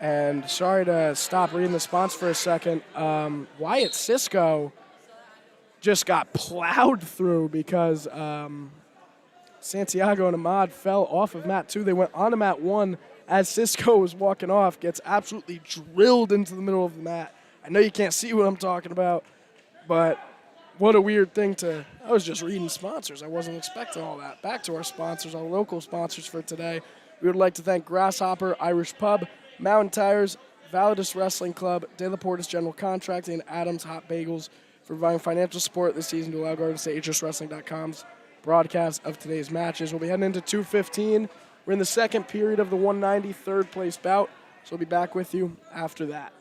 And sorry to stop reading the sponsor for a second. Wyatt Cisco just got plowed through because Santiago and Ahmad fell off of mat 2. They went on to mat 1 as Cisco was walking off, gets absolutely drilled into the middle of the mat. I know you can't see what I'm talking about, but what a weird thing I was just reading sponsors. I wasn't expecting all that. Back to our sponsors, our local sponsors for today. We would like to thank Grasshopper Irish Pub, Mountain Tires, Validus Wrestling Club, De La Portis General Contracting, and Adams Hot Bagels for providing financial support this season to allow Garden State HSWrestling.com's broadcast of today's matches. We'll be heading into 2:15. We're in the second period of the 190 third place bout, so we'll be back with you after that.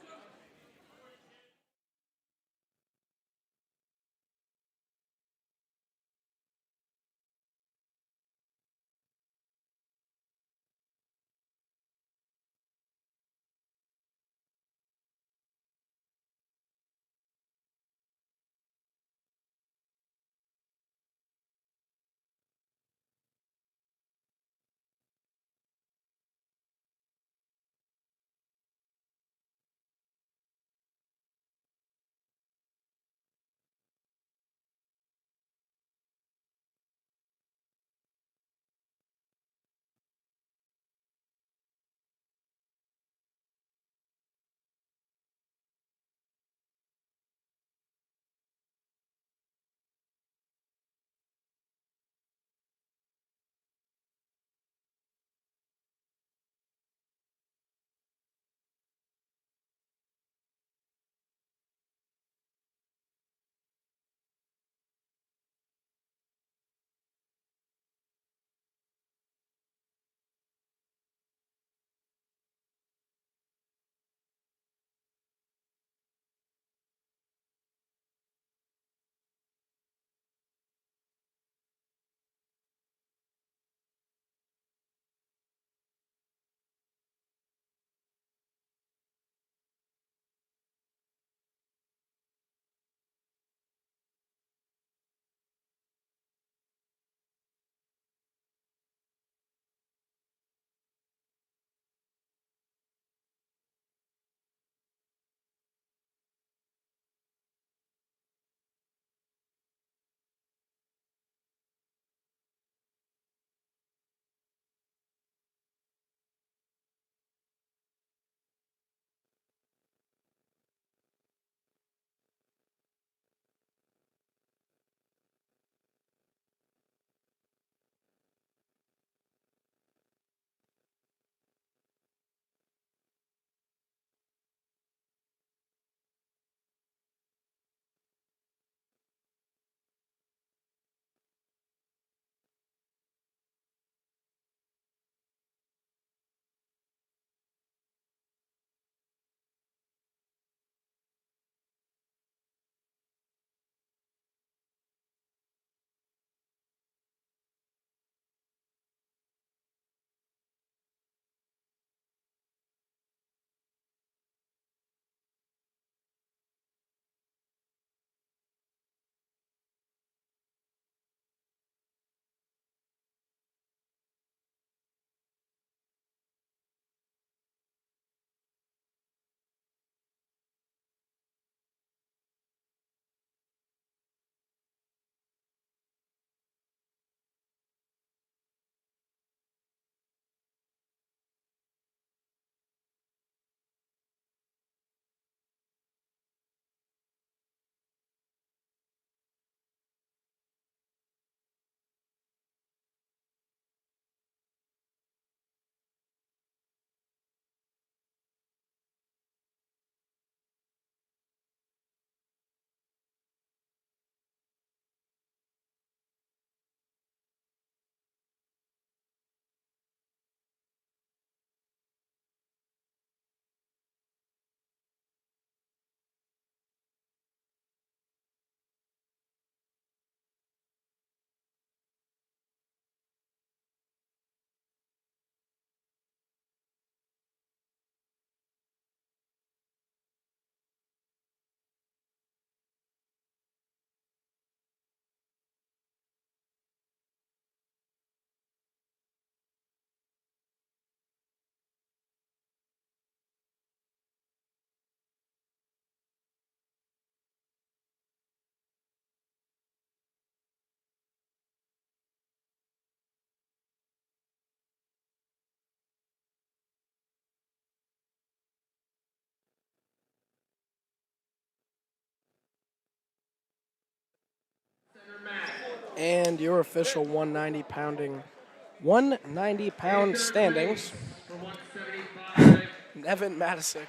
And your official 190-pound standings. For 175. Nevin Matisic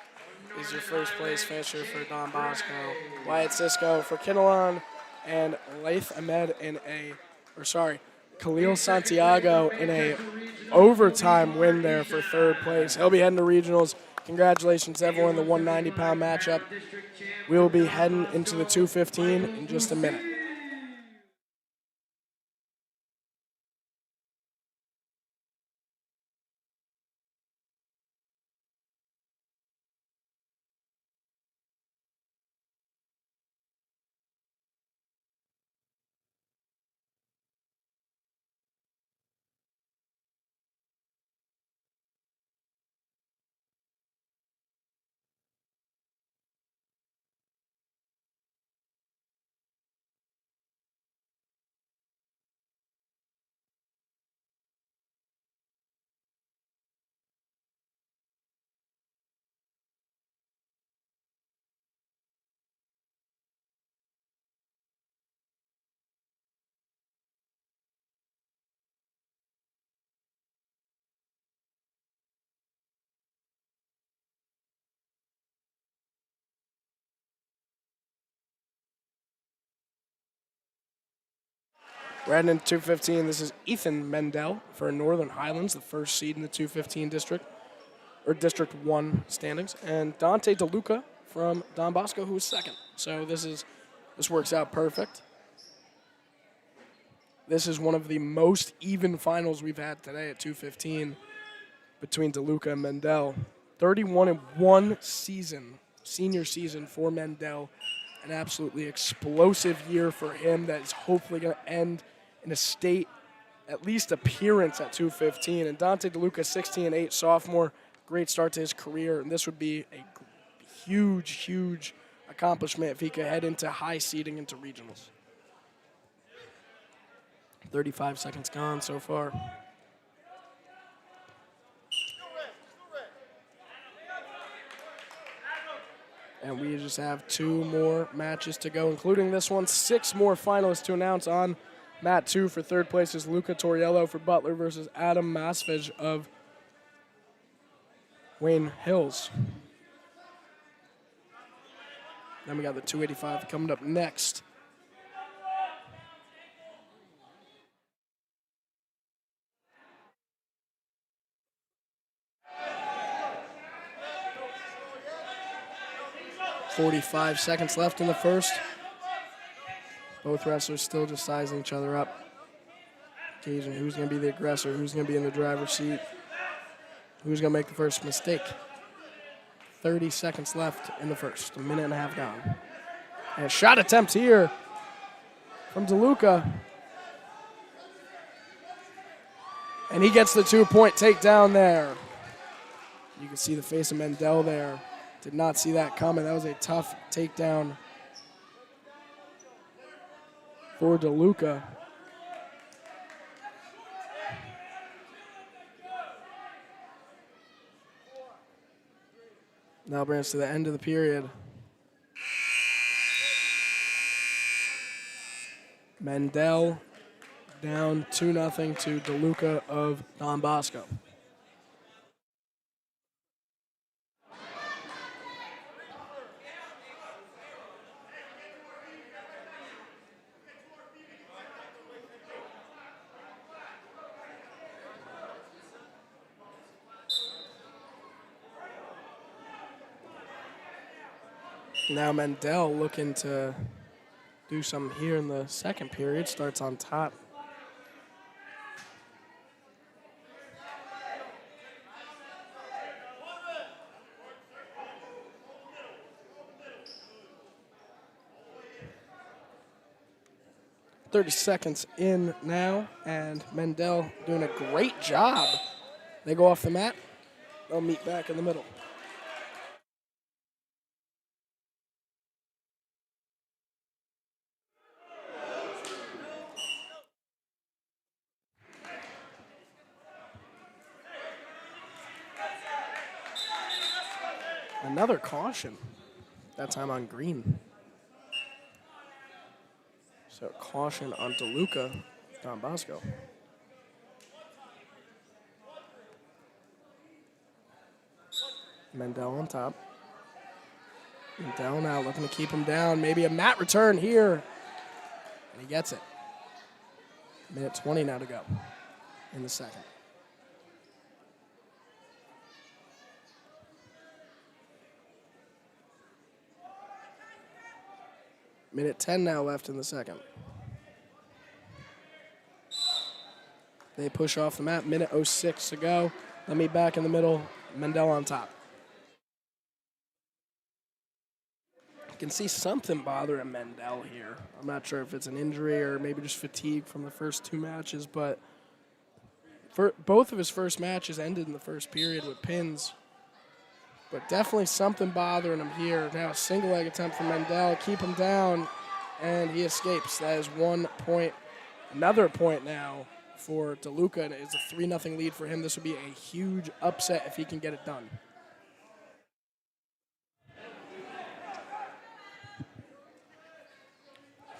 is your first place finisher for Don Bosco. Wyatt Cisco for Kinnelon, and Laith Ahmed Khalil Santiago in a overtime win there for third place. He'll be heading to regionals. Congratulations to everyone in the 190-pound matchup. We will be heading into the 215 in just a minute. We're heading into 215. This is Ethan Mendel for Northern Highlands, the first seed in the 215 district, or District 1 standings, and Dante DeLuca from Don Bosco, who is second. So this works out perfect. This is one of the most even finals we've had today at 215 between DeLuca and Mendel. 31-1 season, senior season for Mendel. An absolutely explosive year for him that is hopefully going to end in a state, at least appearance at 215. And Dante DeLuca, 16-8 sophomore, great start to his career. And this would be a huge, huge accomplishment if he could head into high seeding into regionals. 35 seconds gone so far. And we just have 2 more matches to go, including this one. 6 more finalists to announce on mat 2 for third place is Luca Torriello for Butler versus Adam Masvej of Wayne Hills. Then we got the 285 coming up next. .45 seconds left in the first. Both wrestlers still just sizing each other up. Gauging who's going to be the aggressor, who's going to be in the driver's seat, who's going to make the first mistake. 30 seconds left in the first, a minute and a half gone. And a shot attempt here from DeLuca. And he gets the 2-point takedown there. You can see the face of Mendel there. Did not see that coming. That was a tough takedown for DeLuca. Now brings us to the end of the period. Mendel down 2-0 to DeLuca of Don Bosco. Now Mendel looking to do something here in the second period. Starts on top. .30 seconds in now, and Mendel doing a great job. They go off the mat. They'll meet back in the middle. Another caution, that time on green. So caution on DeLuca, Don Bosco. Mendel on top. Mendel now looking to keep him down. Maybe a mat return here. And he gets it. Minute 20 now to go in the second. Minute 10 now left in the second. They push off the mat. Minute 06 to go. Let me back in the middle. Mendel on top. You can see something bothering Mendel here. I'm not sure if it's an injury or maybe just fatigue from the first two matches, but both of his first matches ended in the first period with pins. But definitely something bothering him here. Now a single leg attempt from Mendel. Keep him down, and he escapes. That is 1 point. Another point now for DeLuca, and it's a 3-0 lead for him. This would be a huge upset if he can get it done.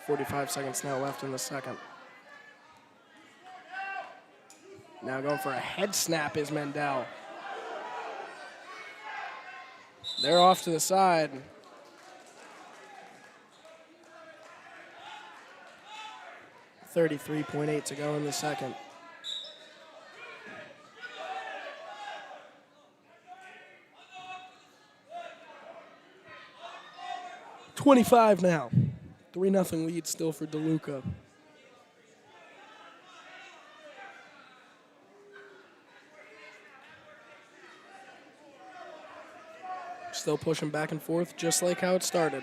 .45 seconds now left in the second. Now going for a head snap is Mendel. They're off to the side. .33.8 to go in the second. .25 now. 3-0 lead still for DeLuca. Still pushing back and forth, just like how it started.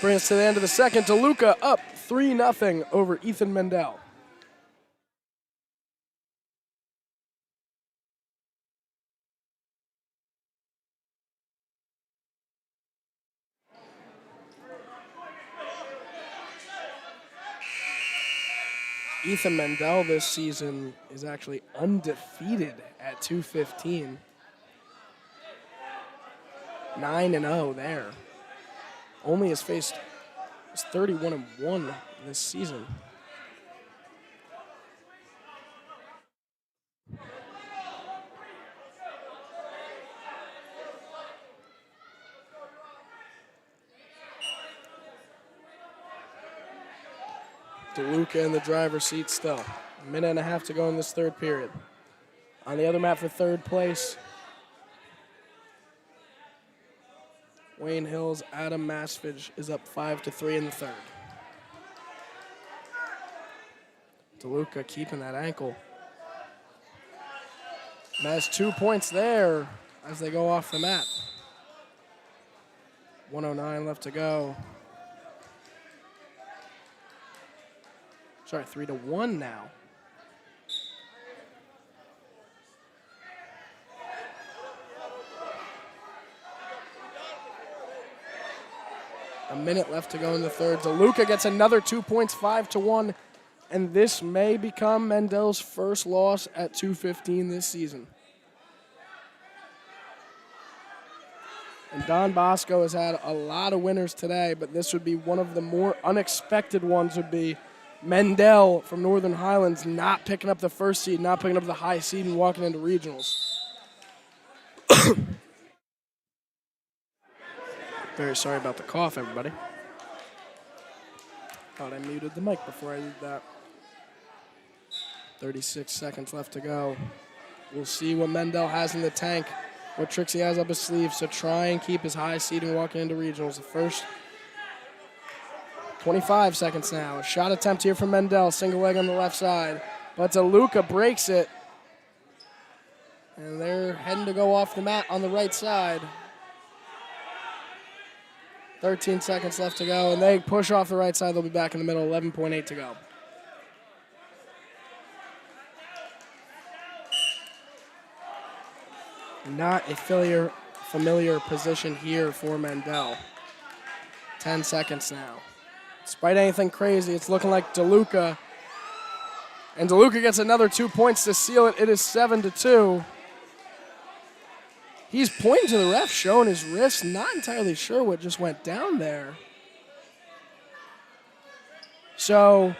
Brings us to the end of the second. DeLuca up 3-0 over Ethan Mendel. Ethan Mendel this season is actually undefeated at 215. 9-0 there. Only has faced 31-1 this season. DeLuca in the driver's seat still. A minute and a half to go in this third period. On the other mat for third place, Wayne Hills, Adam Masfidge is up 5-3 in the third. DeLuca keeping that ankle. And has 2 points there as they go off the mat. 1:09 left to go. Sorry, 3-1 now. A minute left to go in the third. DeLuca gets another 2 points, 5-1, and this may become Mendel's first loss at 215 this season. And Don Bosco has had a lot of winners today, but this would be one of the more unexpected ones. Would be Mendel from Northern Highlands not picking up the first seed, not picking up the high seed, and walking into regionals. Very sorry about the cough, everybody. Thought I muted the mic before I did that. 36 seconds left to go. We'll see what Mendel has in the tank, what tricks he has up his sleeve, so try and keep his high seed and walking into regionals. The first 25 seconds now. A shot attempt here from Mendel, single leg on the left side. But DeLuca breaks it. And they're heading to go off the mat on the right side. 13 seconds left to go, and they push off the right side. They'll be back in the middle, 11.8 to go. Not a familiar position here for Mendel. 10 seconds now. Despite anything crazy, it's looking like DeLuca And DeLuca gets another 2 points to seal it. It is 7-2. He's pointing to the ref, showing his wrist. Not entirely sure what just went down there. So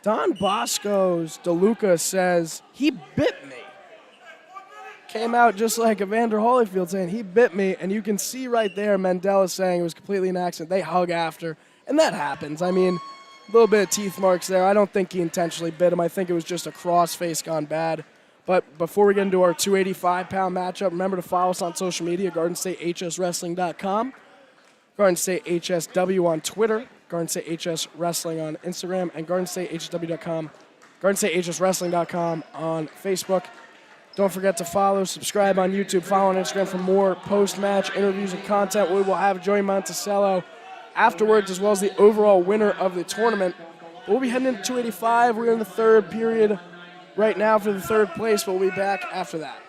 Don Bosco's DeLuca says, he bit me. Came out just like Evander Holyfield saying, he bit me. And you can see right there Mandela saying it was completely an accident. They hug after, and that happens. I mean, a little bit of teeth marks there. I don't think he intentionally bit him. I think it was just a cross-face gone bad. But before we get into our 285-pound matchup, remember to follow us on social media, GardenStateHSWrestling.com, Garden State HSW on Twitter, Garden State HS Wrestling on Instagram, and GardenStateHSW.com, GardenStateHSWrestling.com on Facebook. Don't forget to follow, subscribe on YouTube, follow on Instagram for more post-match interviews and content. We will have Joey Monticello afterwards, as well as the overall winner of the tournament. We'll be heading into 285. We're in the third period right now for the third place. We'll be back after that.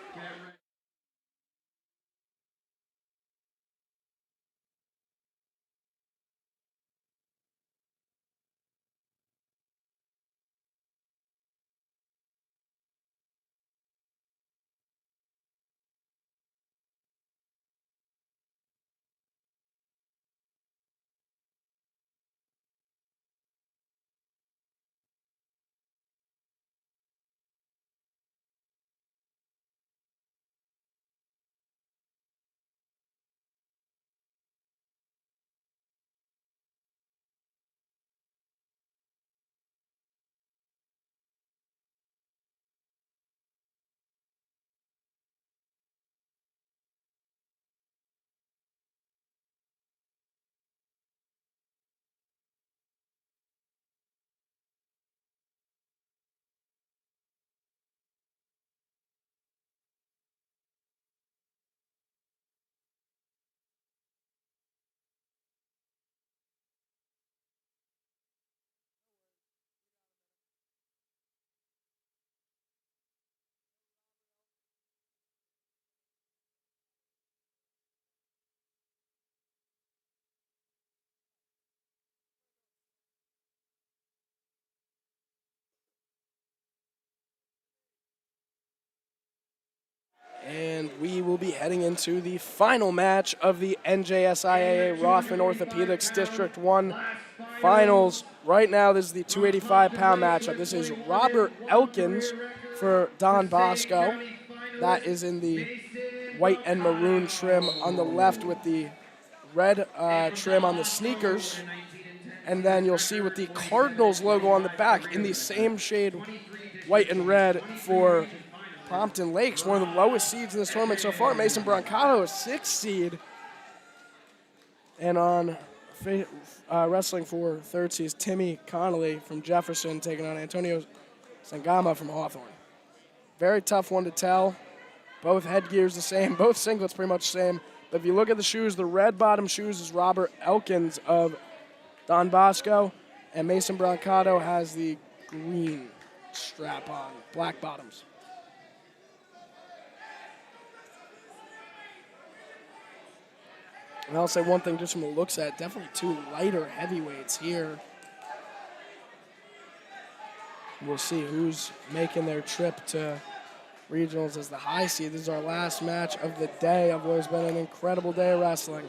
And we will be heading into the final match of the NJSIAA Rothman Orthopedics District 1 Finals. Right now, this is the 285-pound matchup. This is Robert Elkins for Don Bosco. That is in the white and maroon trim on the left with the red trim on the sneakers. And then you'll see with the Cardinals logo on the back in the same shade, white and red, for Pompton Lakes, one of the lowest seeds in this tournament so far. Mason Brancato, a 6th seed. And on wrestling for 3rd seed is Timmy Connolly from Jefferson, taking on Antonio Sangama from Hawthorne. Very tough one to tell. Both headgears the same, both singlets pretty much the same. But if you look at the shoes, the red bottom shoes is Robert Elkins of Don Bosco, and Mason Brancato has the green strap on, black bottoms. And I'll say one thing just from the looks at it, definitely two lighter heavyweights here. We'll see who's making their trip to regionals as the high seed. This is our last match of the day of what has been an incredible day of wrestling.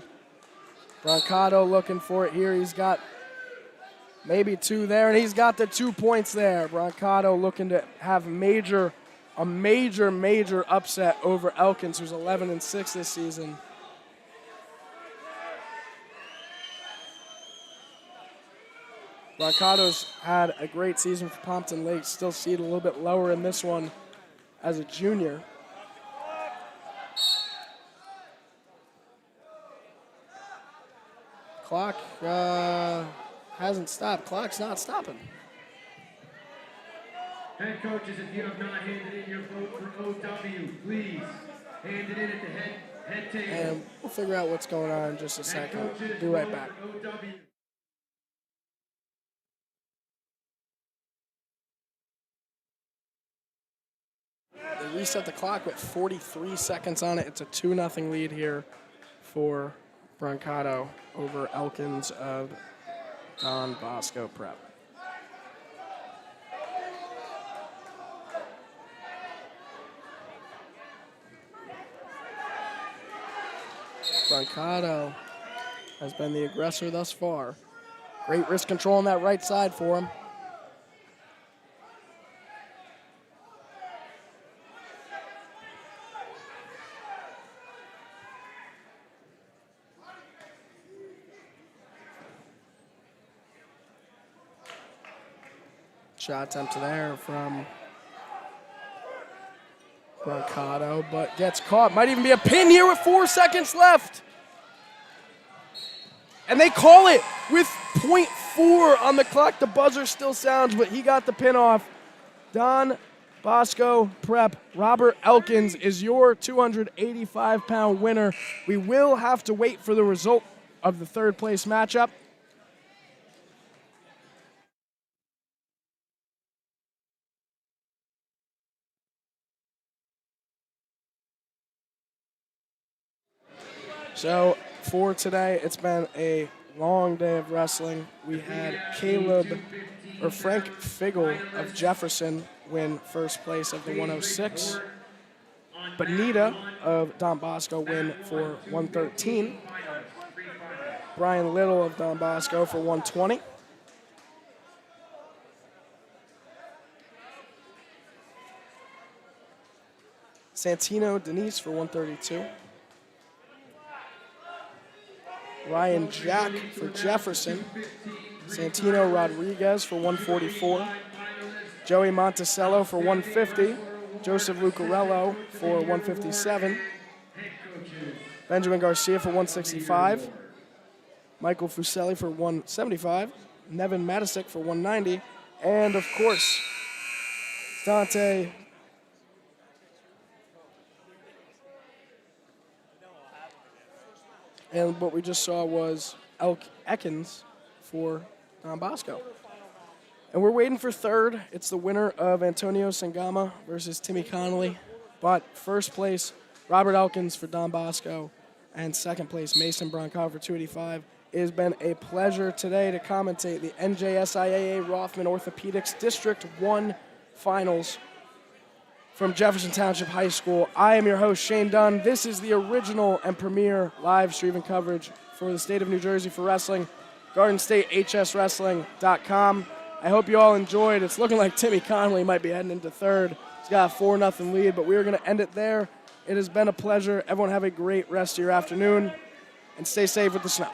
Brancato looking for it here. He's got maybe 2 there, and he's got the 2 points there. Brancato looking to have a major upset over Elkins, who's 11-6 this season. Brancato's had a great season for Pompton Lakes, still seated a little bit lower in this one as a junior. Clock hasn't stopped. Clock's not stopping. Head coaches, if you have not handed in your vote for OW, please hand it in at the head table. And we'll figure out what's going on in just a second. Be right back. They reset the clock with 43 seconds on it. It's a 2-0 lead here for Brancato over Elkins of Don Bosco Prep. Brancato has been the aggressor thus far. Great wrist control on that right side for him. Shot attempt there from Brancato, but gets caught. Might even be a pin here with 4 seconds left. And they call it with .4 on the clock. The buzzer still sounds, but he got the pin off. Don Bosco Prep, Robert Elkins is your 285-pound winner. We will have to wait for the result of the third place matchup. So for today, it's been a long day of wrestling. We had Frank Figgle of Jefferson win first place of the 106. Bonita of Don Bosco win for 113. Brian Little of Don Bosco for 120. Santino Denise for 132. Ryan Jack for Jefferson. Santino Rodriguez for 144. Joey Monticello for 150. Joseph Lucarello for 157. Benjamin Garcia for 165. Michael Fuselli for 175. Nevin Matisic for 190. And of course, Dante and what we just saw was Elk Ekins for Don Bosco. And we're waiting for third. It's the winner of Antonio Sangama versus Timmy Connolly. But first place, Robert Elkins for Don Bosco. And second place, Mason Brancato for 285. It has been a pleasure today to commentate the NJSIAA Rothman Orthopedics District 1 Finals from Jefferson Township High School. I am your host, Shane Dunn. This is the original and premier live streaming coverage for the state of New Jersey for wrestling, GardenStateHSWrestling.com. I hope you all enjoyed. It's looking like Timmy Connolly might be heading into third. He's got a 4-0 lead, but we're going to end it there. It has been a pleasure. Everyone have a great rest of your afternoon, and stay safe with the snow.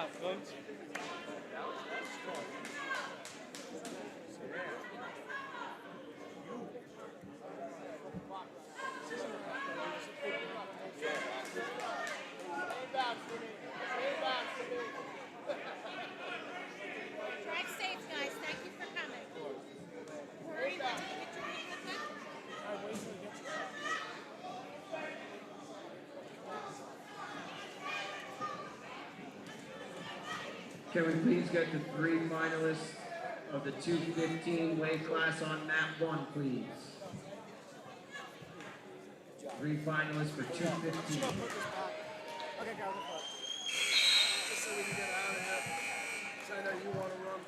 Drive safe, guys. Thank you for coming. Where are you going to the Victoria Equipment? Can we please get the 3 finalists of the 215 weight class on mat 1, please? 3 finalists for 215. Okay, go. Just so we can get out of here. So I know you want to run.